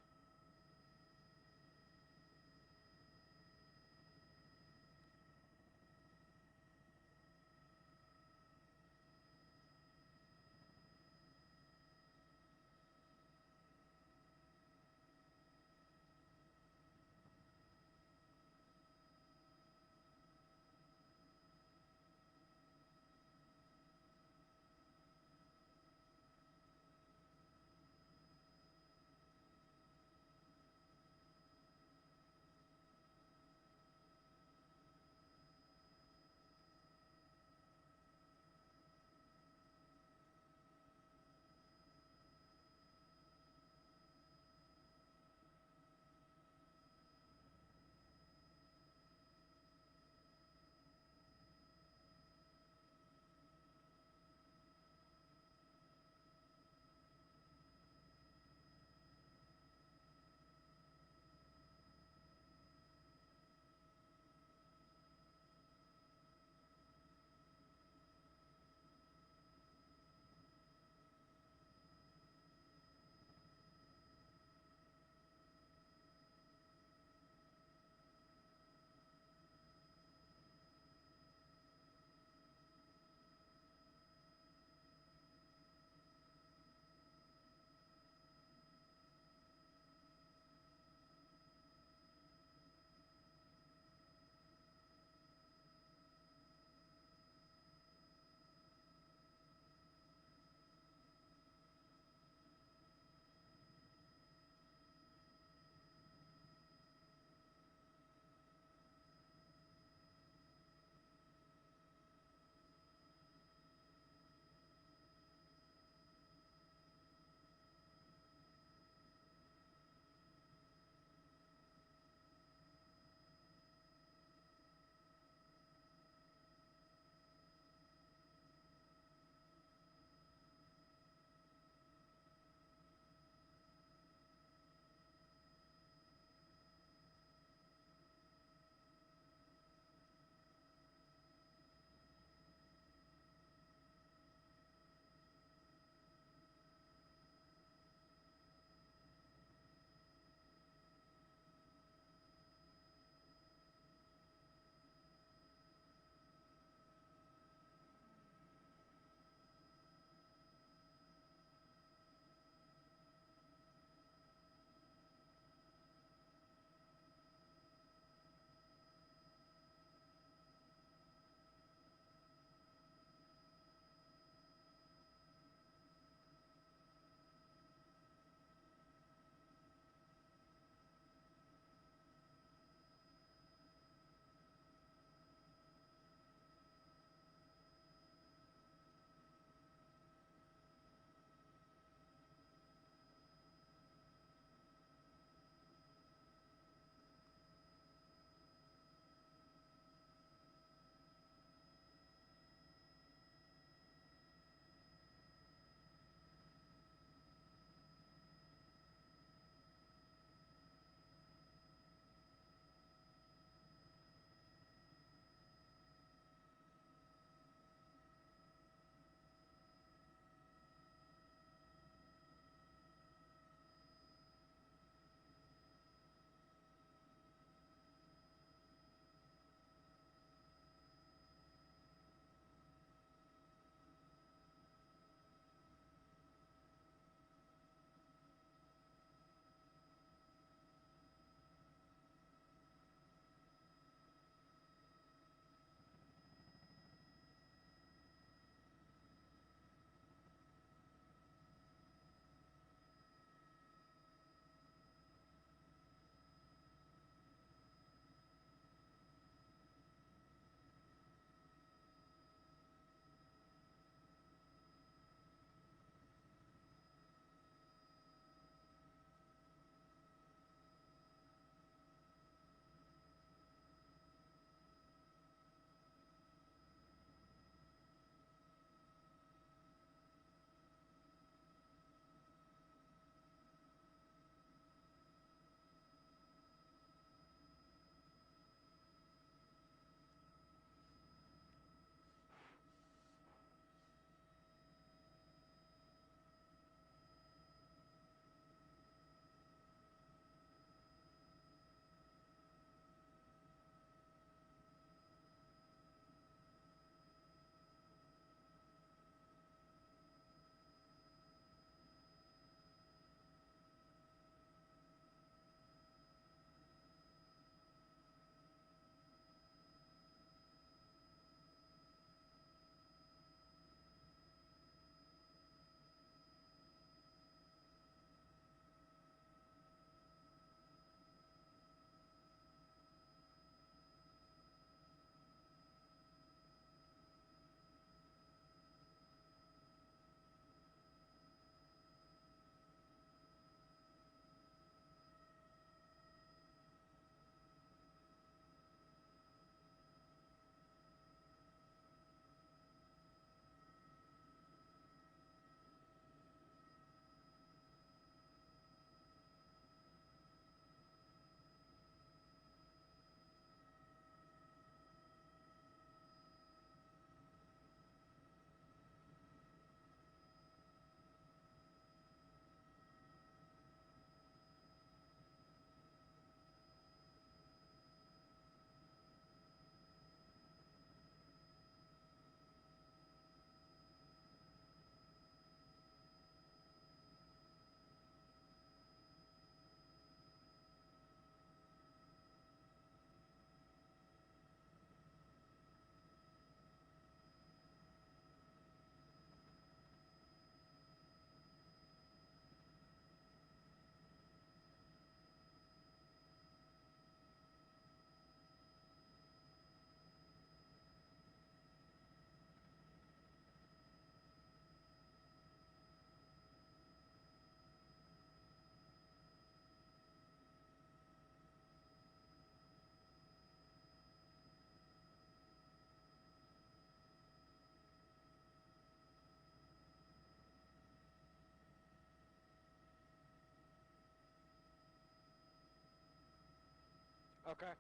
Speaker 3: Okay.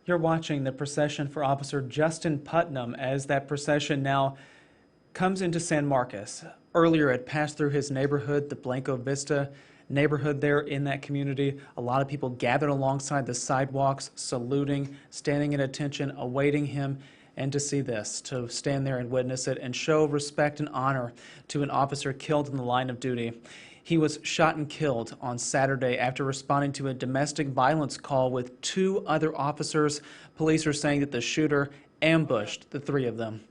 Speaker 1: You're watching the procession for Officer Justin Putnam as that procession now comes into San Marcos. Earlier, it passed through his neighborhood, the Blanco Vista neighborhood there in that community. A lot of people gathered alongside the sidewalks, saluting, standing at attention, awaiting him. And to see this, to stand there and witness it and show respect and honor to an officer killed in the line of duty. He was shot and killed on Saturday after responding to a domestic violence call with 2 other officers. Police are saying that the shooter ambushed the 3 of them.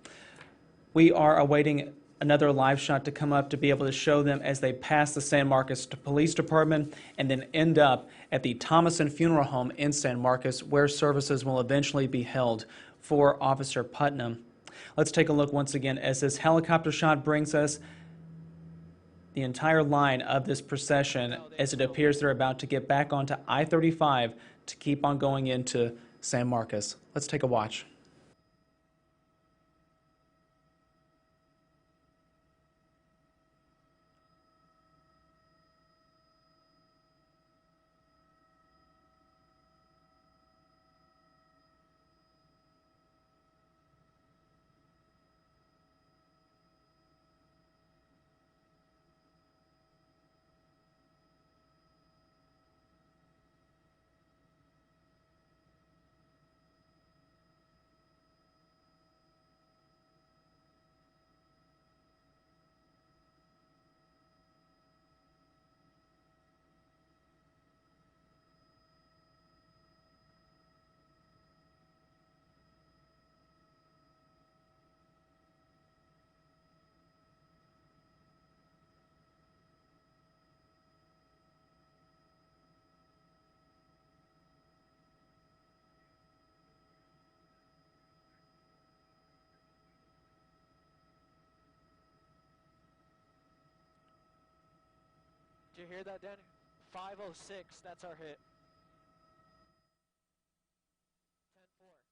Speaker 1: We are awaiting another live shot to come up to be able to show them as they pass the San Marcos Police Department and then end up at the Thomason Funeral Home in San Marcos, where services will eventually be held for Officer Putnam. Let's take a look once again as this helicopter shot brings us the entire line of this procession as it appears they're about to get back onto I-35 to keep on going into San Marcos. Let's take a watch.
Speaker 3: Did you hear that, Danny? 506, that's our hit. 10-4.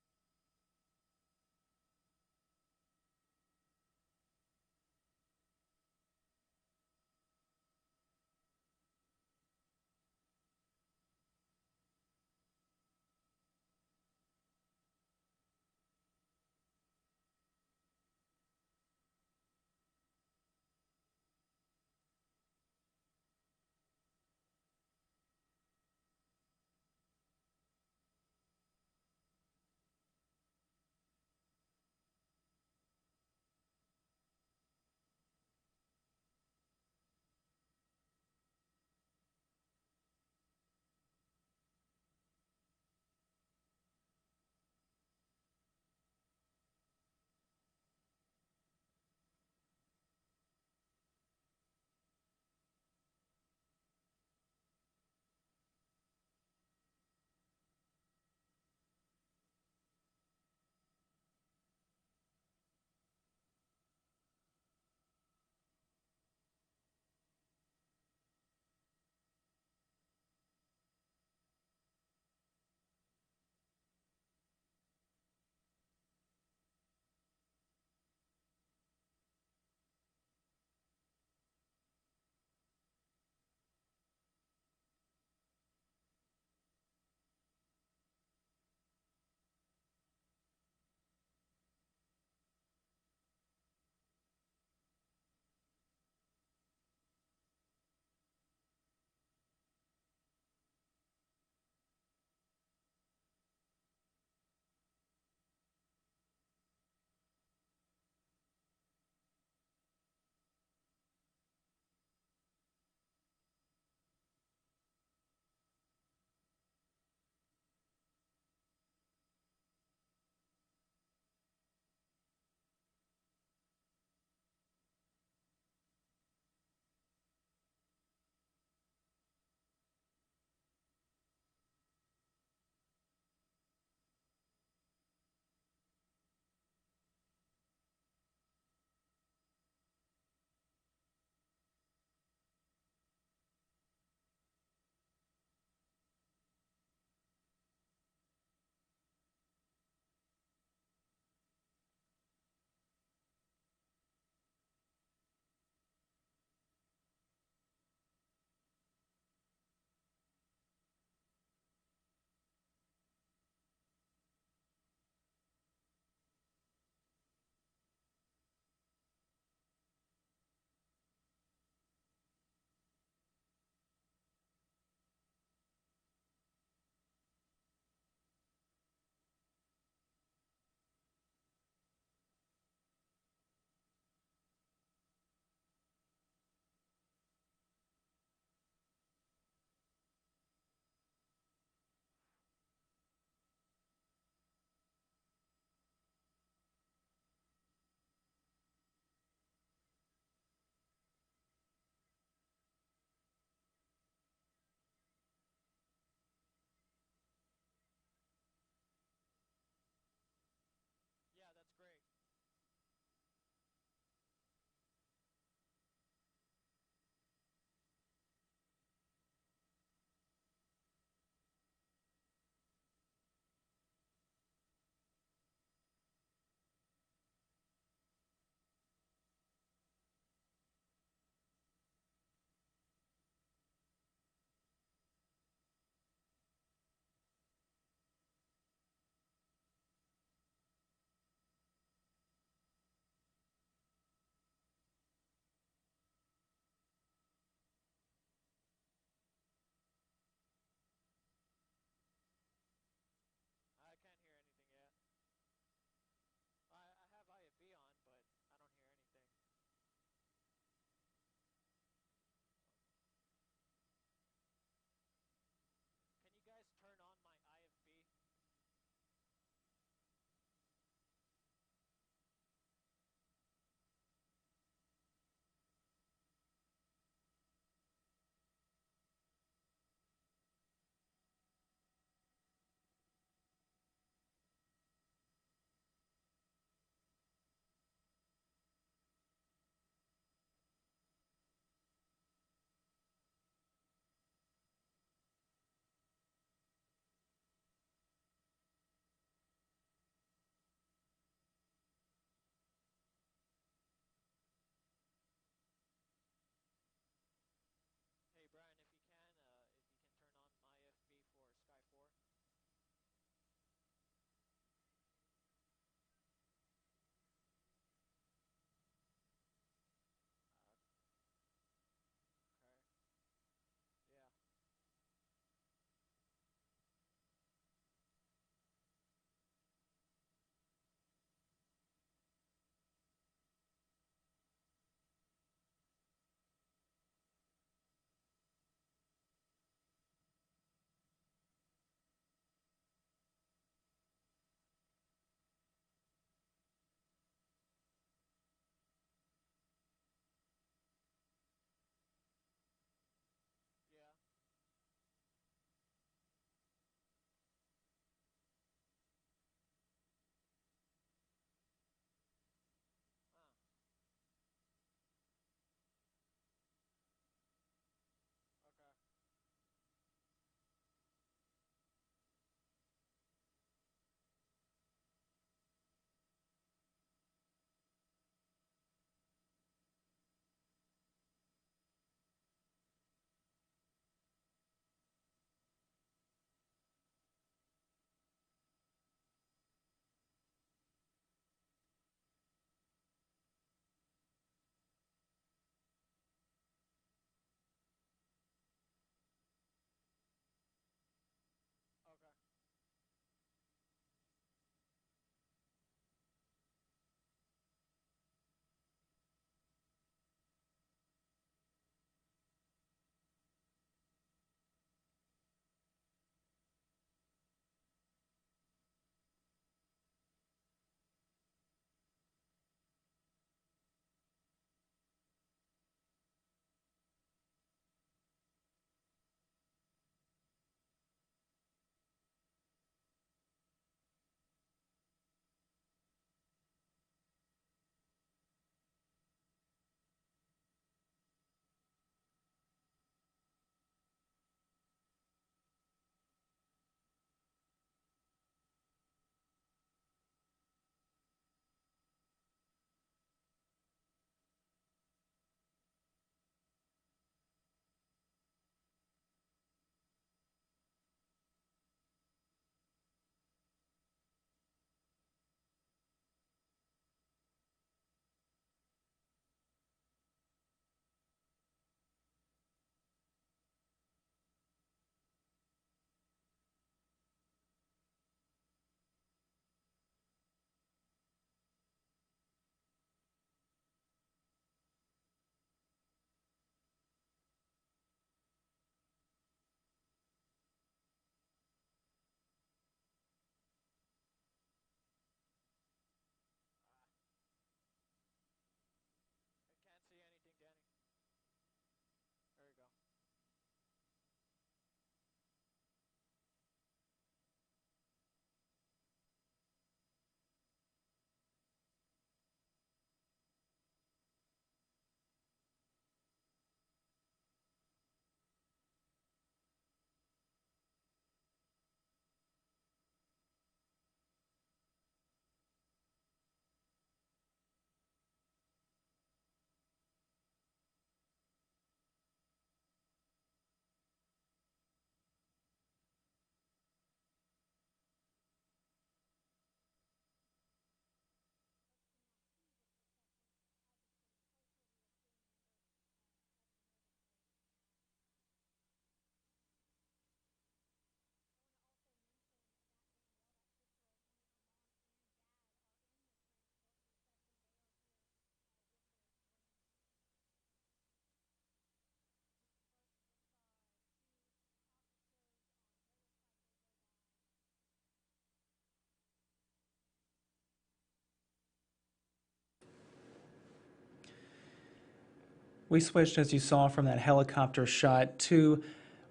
Speaker 1: We switched, as you saw, from that helicopter shot to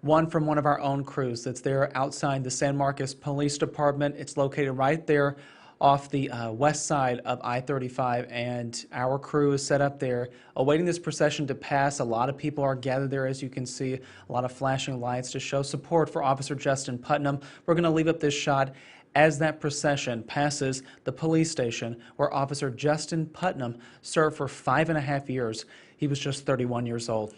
Speaker 1: one from one of our own crews that's there outside the San Marcos Police Department. It's located right there off the west side of I-35, and our crew is set up there awaiting this procession to pass. A lot of people are gathered there, as you can see, a lot of flashing lights to show support for Officer Justin Putnam. We're going to leave up this shot as that procession passes the police station where Officer Justin Putnam served for 5.5 years. He was just 31 years old.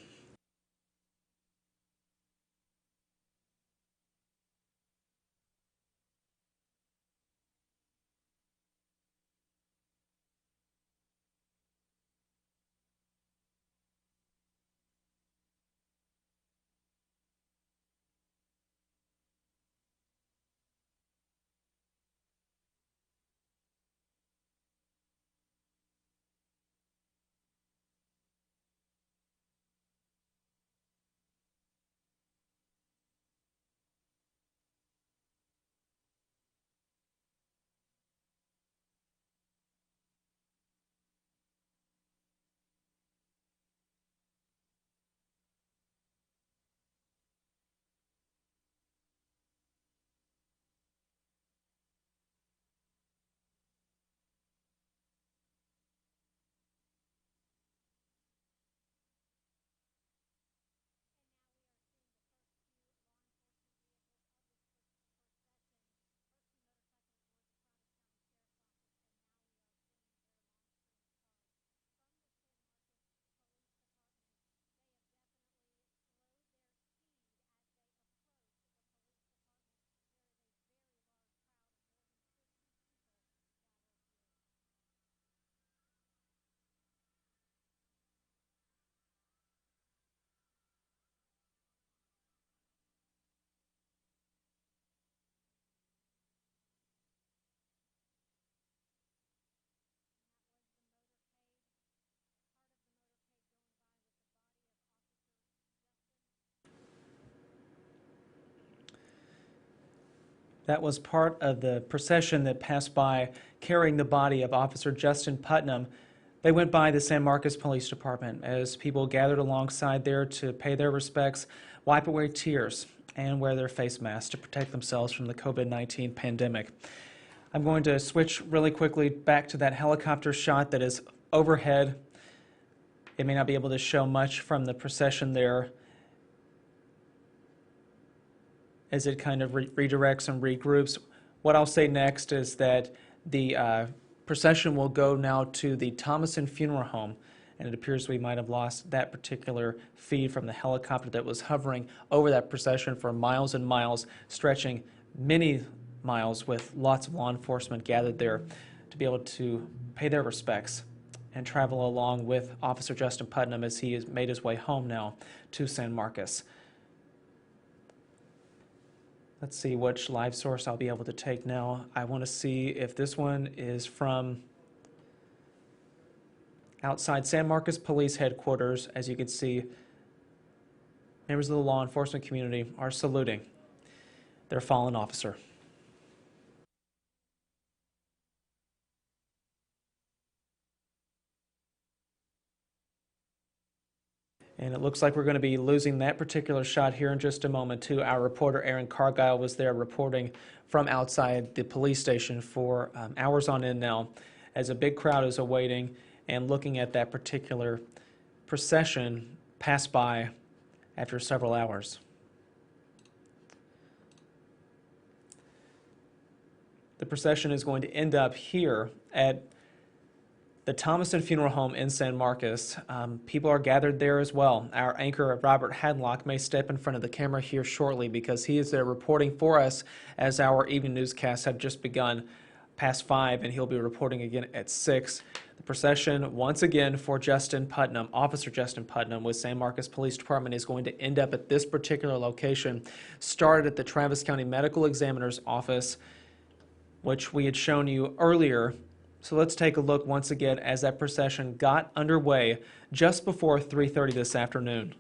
Speaker 1: That was part of the procession that passed by carrying the body of Officer Justin Putnam. They went by the San Marcos Police Department as people gathered alongside there to pay their respects, wipe away tears, and wear their face masks to protect themselves from the COVID-19 pandemic. I'm going to switch really quickly back to that helicopter shot that is overhead. It may not be able to show much from the procession there as it kind of redirects and regroups. What I'll say next is that the procession will go now to the Thomason Funeral Home, and it appears we might have lost that particular feed from the helicopter that was hovering over that procession for miles and miles, stretching many miles with lots of law enforcement gathered there to be able to pay their respects and travel along with Officer Justin Putnam as he has made his way home now to San Marcos. Let's see which live source I'll be able to take now. I want to see if this one is from outside San Marcos Police Headquarters. As you can see, members of the law enforcement community are saluting their fallen officer. And it looks like we're going to be losing that particular shot here in just a moment, too. Our reporter, Aaron Cargile, was there reporting from outside the police station for hours on end now, as a big crowd is awaiting and looking at that particular procession pass by after several hours. The procession is going to end up here at the Thomason Funeral Home in San Marcos. People are gathered there as well. Our anchor, Robert Hadlock, may step in front of the camera here shortly because he is there reporting for us as our evening newscasts have just begun past 5, and he'll be reporting again at 6. The procession, once again, for Justin Putnam, Officer Justin Putnam with San Marcos Police Department, is going to end up at this particular location. Started at the Travis County Medical Examiner's office, which we had shown you earlier. So let's take a look once again as that procession got underway just before 3:30 this afternoon.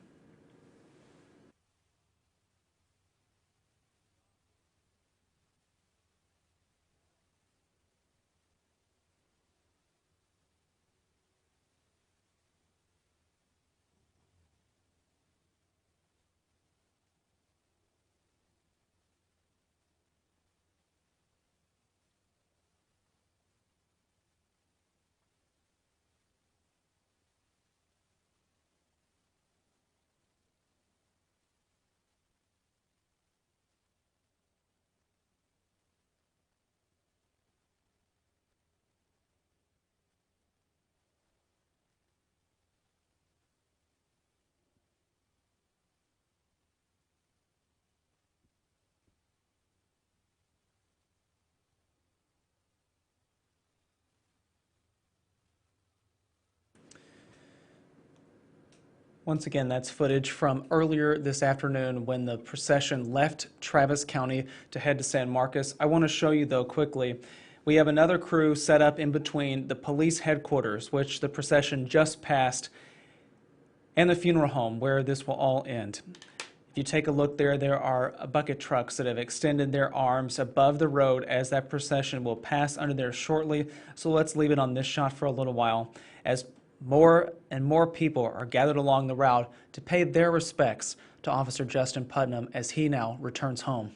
Speaker 1: Once again, that's footage from earlier this afternoon when the procession left Travis County to head to San Marcos. I want to show you, though, quickly. We have another crew set up in between the police headquarters, which the procession just passed, and the funeral home, where this will all end. If you take a look there, there are bucket trucks that have extended their arms above the road as that procession will pass under there shortly. So let's leave it on this shot for a little while as more and more people are gathered along the route to pay their respects to Officer Justin Putnam as he now returns home.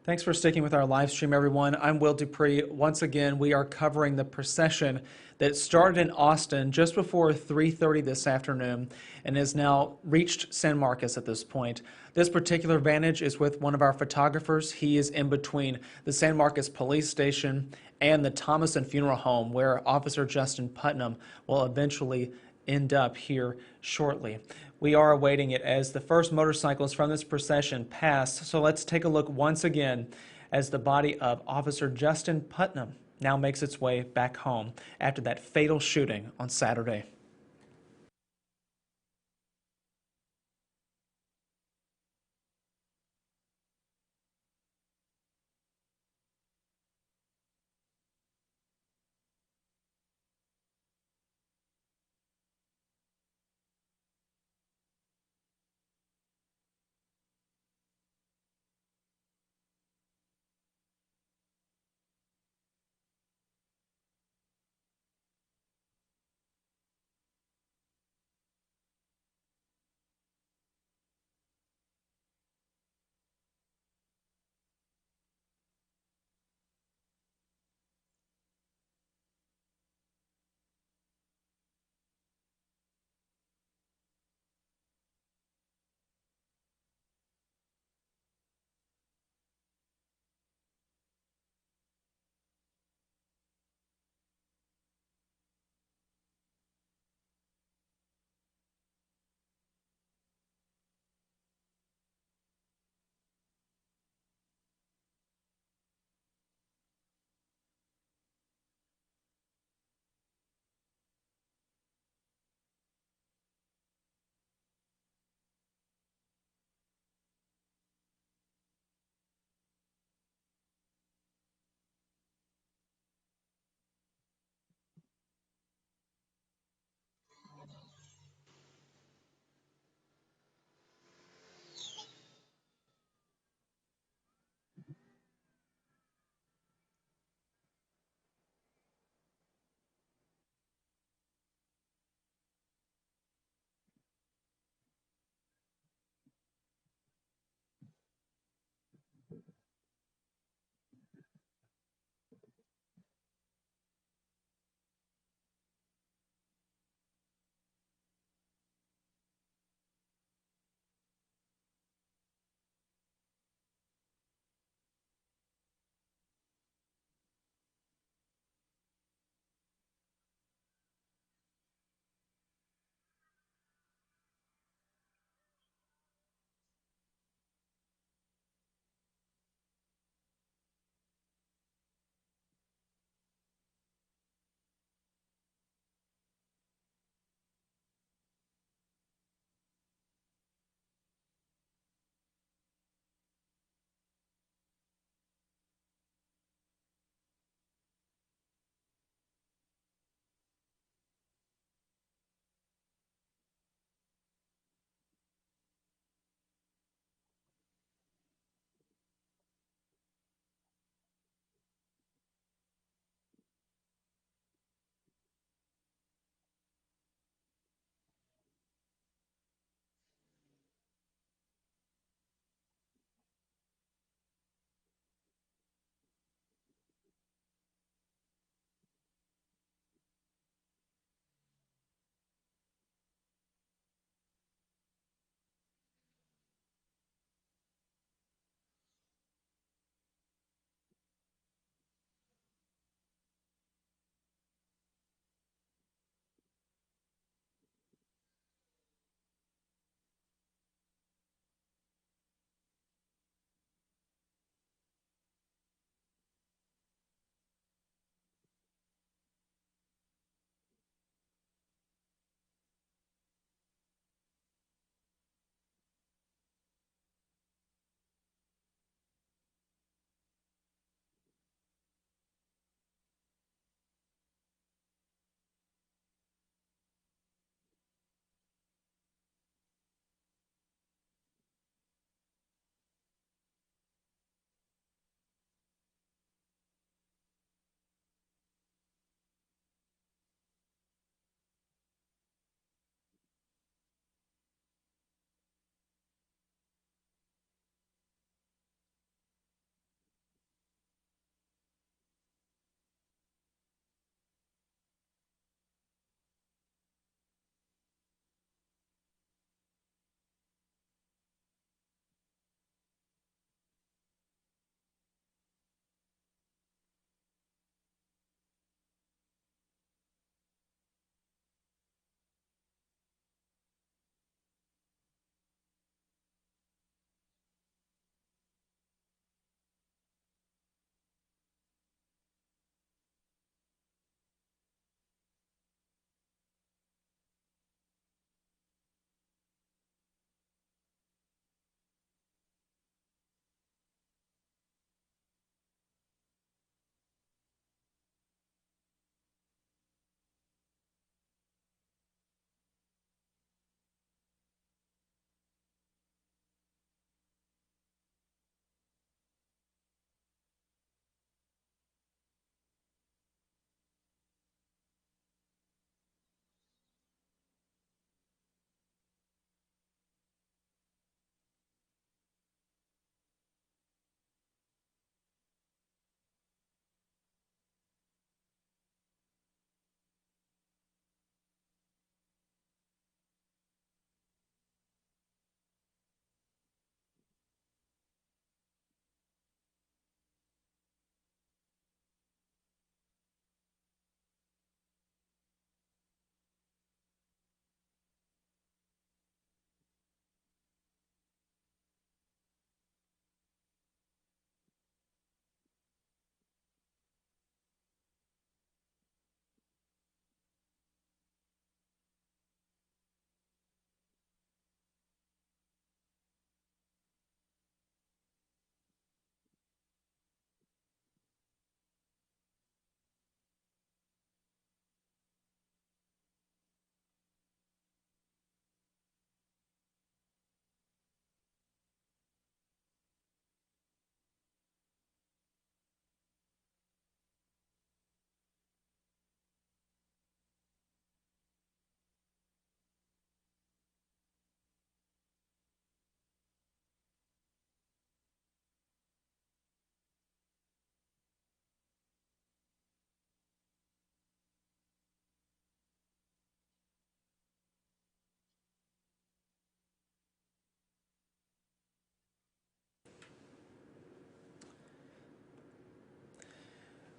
Speaker 1: Thanks for sticking with our live stream, everyone. I'm Will Dupree. Once again, we are covering the procession that started in Austin just before 3:30 this afternoon and has now reached San Marcos at this point. This particular vantage is with one of our photographers. He is in between the San Marcos Police Station and the Thomason Funeral Home, where Officer Justin Putnam will eventually end up here shortly. We are awaiting it as the first motorcycles from this procession pass, so let's take a look once again as the body of Officer Justin Putnam now makes its way back home after that fatal shooting on Saturday.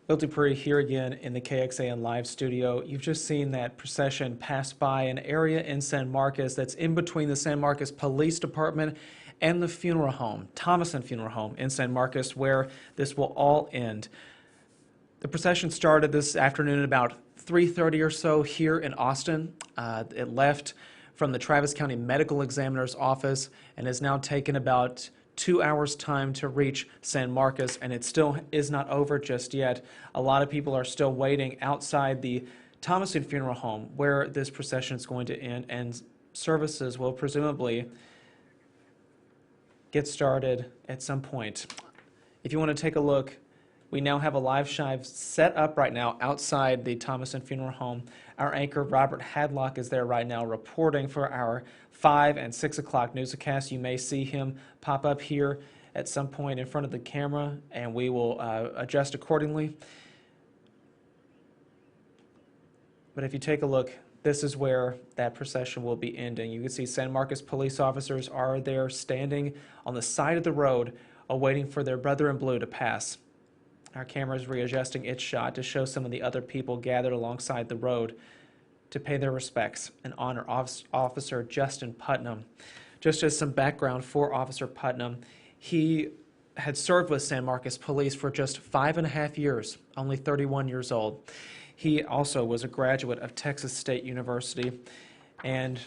Speaker 1: Bill Dupree here again in the KXAN live studio. You've just seen that procession pass by an area in San Marcos that's in between the San Marcos Police Department and the funeral home, Thomason Funeral Home in San Marcos, where this will all end. The procession started this afternoon at about 3:30 or so here in Austin. It left from the Travis County Medical Examiner's office and has now taken about 2 hours' time to reach San Marcos, and it still is not over just yet. A lot of people are still waiting outside the Thomason Funeral Home where this procession is going to end, and services will presumably get started at some point. If you want to take a look, we now have a live shot set up right now outside the Thomason Funeral Home. Our anchor, Robert Hadlock, is there right now reporting for our 5 and 6 o'clock newscast. You may see him pop up here at some point in front of the camera, and we will adjust accordingly. But if you take a look, this is where that procession will be ending. You can see San Marcos police officers are there standing on the side of the road awaiting for their brother in blue to pass. Our camera is readjusting its shot to show some of the other people gathered alongside the road to pay their respects and honor Officer Justin Putnam. Just as some background for Officer Putnam, he had served with San Marcos Police for just 5.5 years, only 31 years old. He also was a graduate of Texas State University, and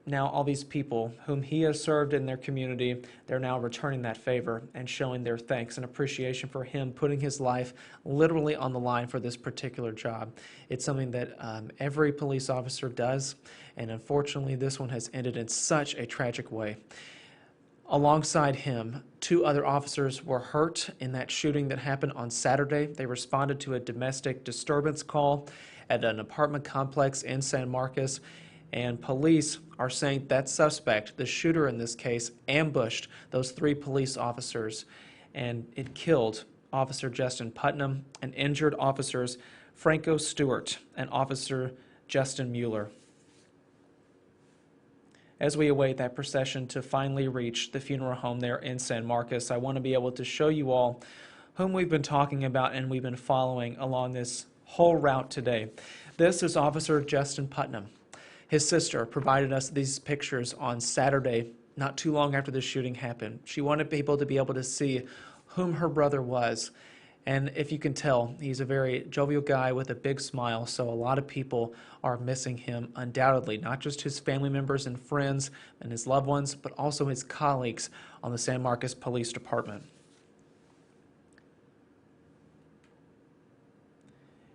Speaker 1: now all these people whom he has served in their community, they're now returning that favor and showing their thanks and appreciation for him putting his life literally on the line for this particular job. It's something that every police officer does, and unfortunately this one has ended in such a tragic way. Alongside him, 2 other officers were hurt in that shooting that happened on Saturday. They responded to a domestic disturbance call at an apartment complex in San Marcos, and police are saying that suspect, the shooter in this case, ambushed those 3 police officers, and it killed Officer Justin Putnam and injured officers Franco Stewart and Officer Justin Mueller. As we await that procession to finally reach the funeral home there in San Marcos, I want to be able to show you all whom we've been talking about and we've been following along this whole route today. This is Officer Justin Putnam. His sister provided us these pictures on Saturday, not too long after the shooting happened. She wanted people to be able to see whom her brother was. And if you can tell, he's a very jovial guy with a big smile, so a lot of people are missing him undoubtedly, not just his family members and friends and his loved ones, but also his colleagues on the San Marcos Police Department.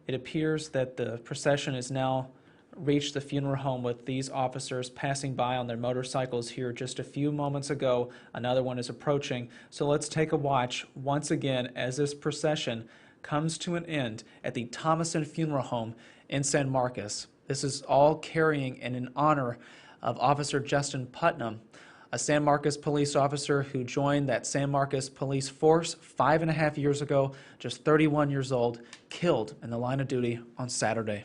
Speaker 1: It appears that the procession has now reached the funeral home with these officers passing by on their motorcycles here just a few moments ago. Another one is approaching. So let's take a watch once again as this procession comes to an end at the Thomason Funeral Home in San Marcos. This is all carrying and in honor of Officer Justin Putnam, a San Marcos police officer who joined that San Marcos police force 5.5 years ago, just 31 years old, killed in the line of duty on Saturday.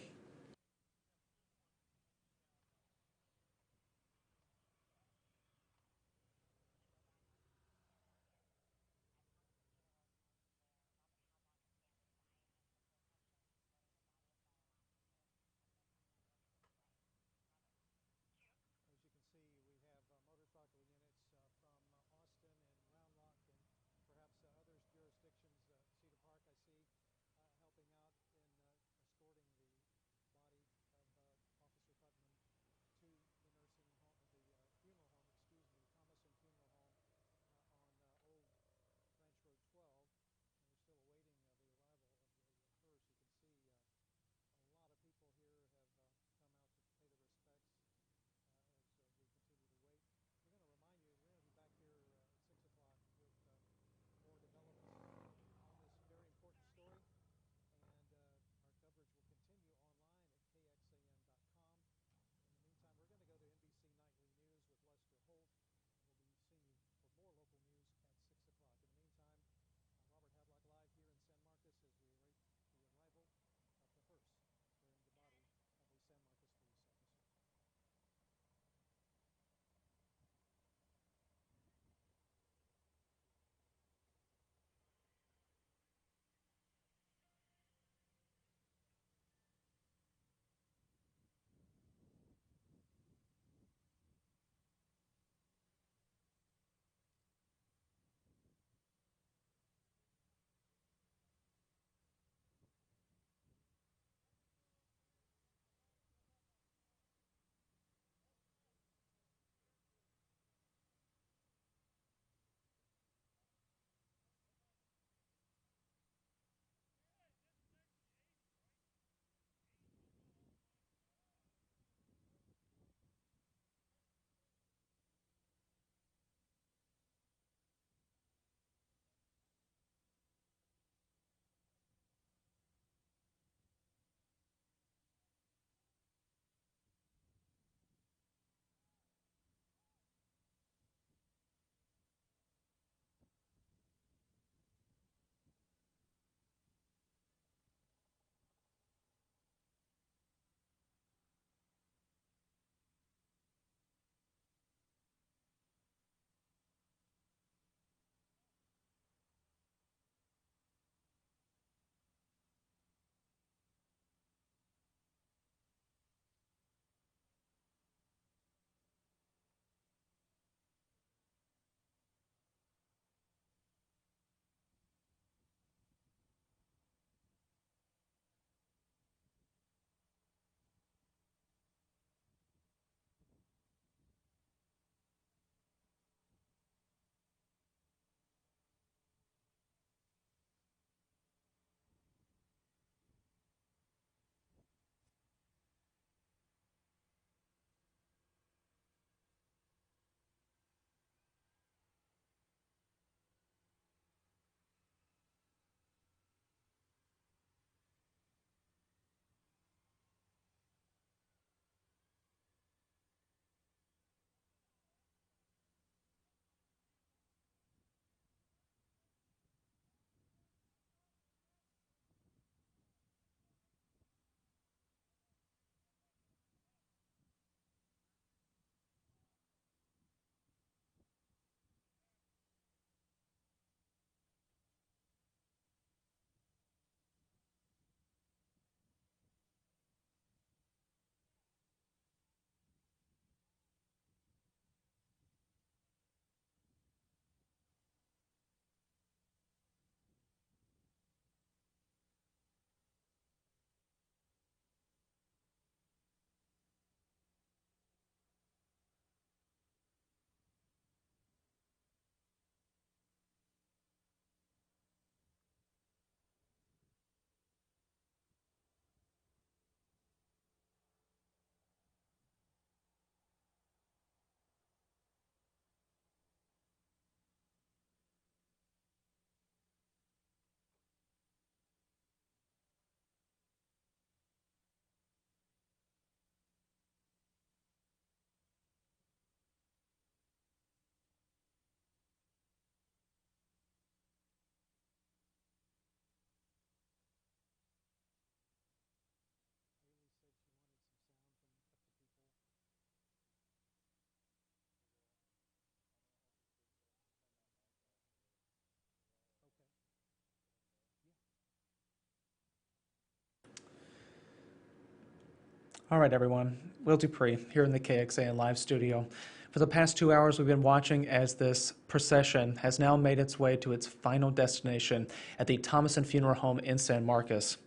Speaker 1: All right, everyone. Will Dupree here in the KXAN live studio. For the past 2 hours, we've been watching as this procession has now made its way to its final destination at the Thomason Funeral Home in San Marcos.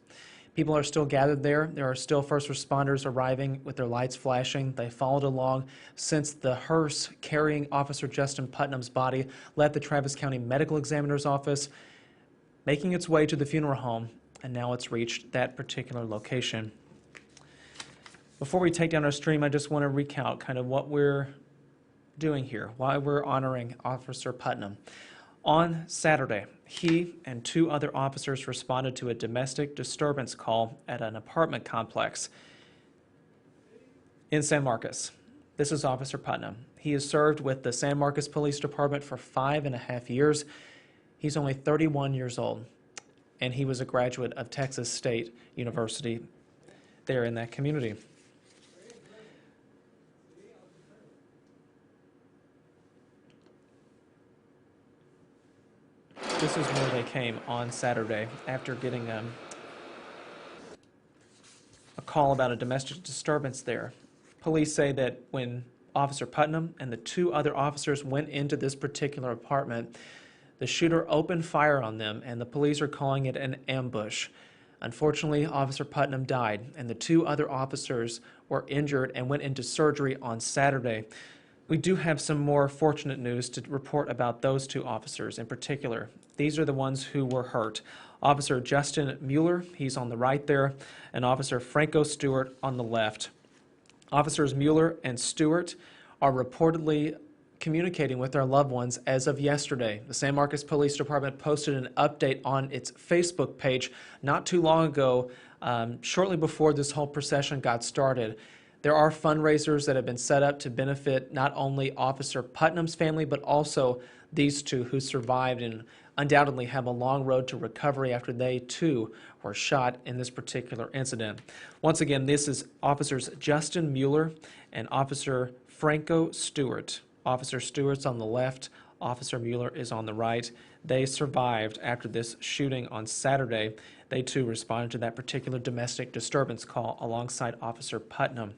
Speaker 1: People are still gathered there. There are still first responders arriving with their lights flashing. They followed along since the hearse carrying Officer Justin Putnam's body left the Travis County Medical Examiner's office, making its way to the funeral home, and now it's reached that particular location. Before we take down our stream, I just want to recount kind of what we're doing here, why we're honoring Officer Putnam. On Saturday, he and 2 other officers responded to a domestic disturbance call at an apartment complex in San Marcos. This is Officer Putnam. He has served with the San Marcos Police Department for 5.5 years. He's only 31 years old, and he was a graduate of Texas State University there in that community. This is where they came on Saturday after getting a call about a domestic disturbance there. Police say that when Officer Putnam and the 2 other officers went into this particular apartment, the shooter opened fire on them, and the police are calling it an ambush. Unfortunately, Officer Putnam died, and the 2 other officers were injured and went into surgery on Saturday. We do have some more fortunate news to report about those 2 officers in particular. These are the ones who were hurt. Officer Justin Mueller, he's on the right there, and Officer Franco Stewart on the left. Officers Mueller and Stewart are reportedly communicating with their loved ones as of yesterday. The San Marcos Police Department posted an update on its Facebook page not too long ago, shortly before this whole procession got started. There are fundraisers that have been set up to benefit not only Officer Putnam's family, but also these 2 who survived and undoubtedly have a long road to recovery after they, too, were shot in this particular incident. Once again, this is Officers Justin Mueller and Officer Franco Stewart. Officer Stewart's on the left, Officer Mueller is on the right. They survived after this shooting on Saturday. They, too, responded to that particular domestic disturbance call alongside Officer Putnam.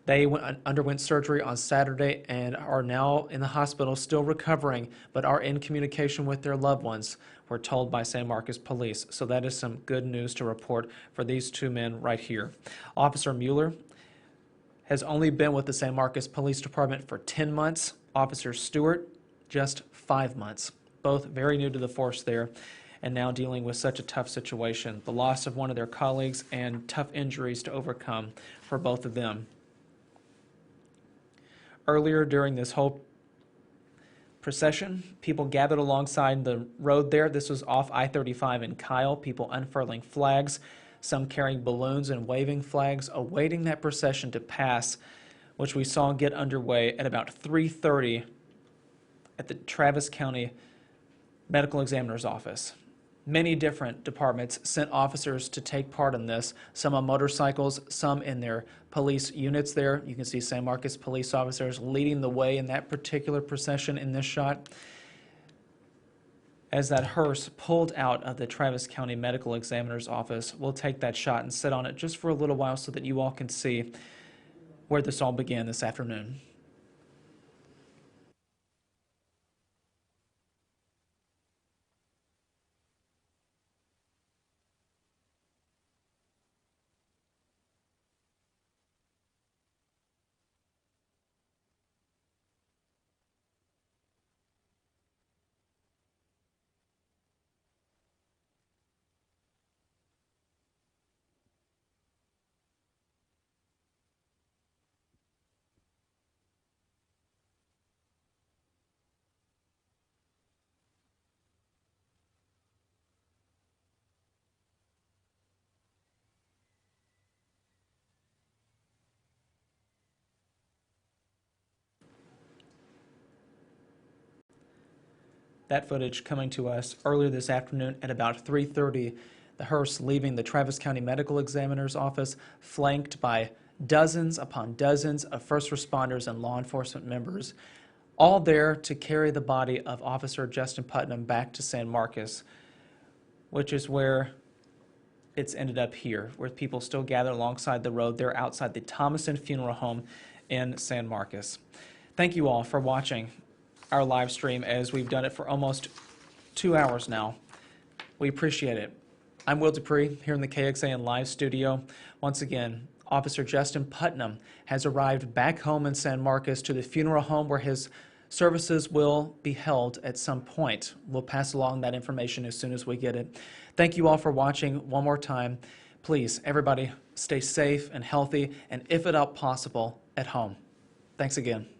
Speaker 1: They underwent surgery on Saturday and are now in the hospital still recovering, but are in communication with their loved ones, we're told by San Marcos Police. So that is some good news to report for these 2 men right here. Officer Mueller has only been with the San Marcos Police Department for 10 months. Officer Stewart, just 5 months. Both very new to the force there, and now dealing with such a tough situation. The loss of one of their colleagues and tough injuries to overcome for both of them. Earlier during this whole procession, people gathered alongside the road there. This was off I-35 in Kyle, people unfurling flags, some carrying balloons and waving flags, awaiting that procession to pass, which we saw get underway at about 3:30 at the Travis County Medical Examiner's office. Many different departments sent officers to take part in this, some on motorcycles, some in their police units there. You can see San Marcos police officers leading the way in that particular procession in this shot. As that hearse pulled out of the Travis County Medical Examiner's office, we'll take that shot and sit on it just for a little while so that you all can see where this all began this afternoon. That footage coming to us earlier this afternoon at about 3:30, the hearse leaving the Travis County Medical Examiner's office, flanked by dozens upon dozens of first responders and law enforcement members, all there to carry the body of Officer Justin Putnam back to San Marcos, which is where it's ended up here, where people still gather alongside the road. They're outside the Thomason Funeral Home in San Marcos. Thank you all for watching our live stream, as we've done it for almost 2 hours now. We appreciate it. I'm Will Dupree here in the KXAN live studio. Once again, Officer Justin Putnam has arrived back home in San Marcos to the funeral home where his services will be held at some point. We'll pass along that information as soon as we get it. Thank you all for watching one more time. Please, everybody, stay safe and healthy, and if at all possible, at home. Thanks again.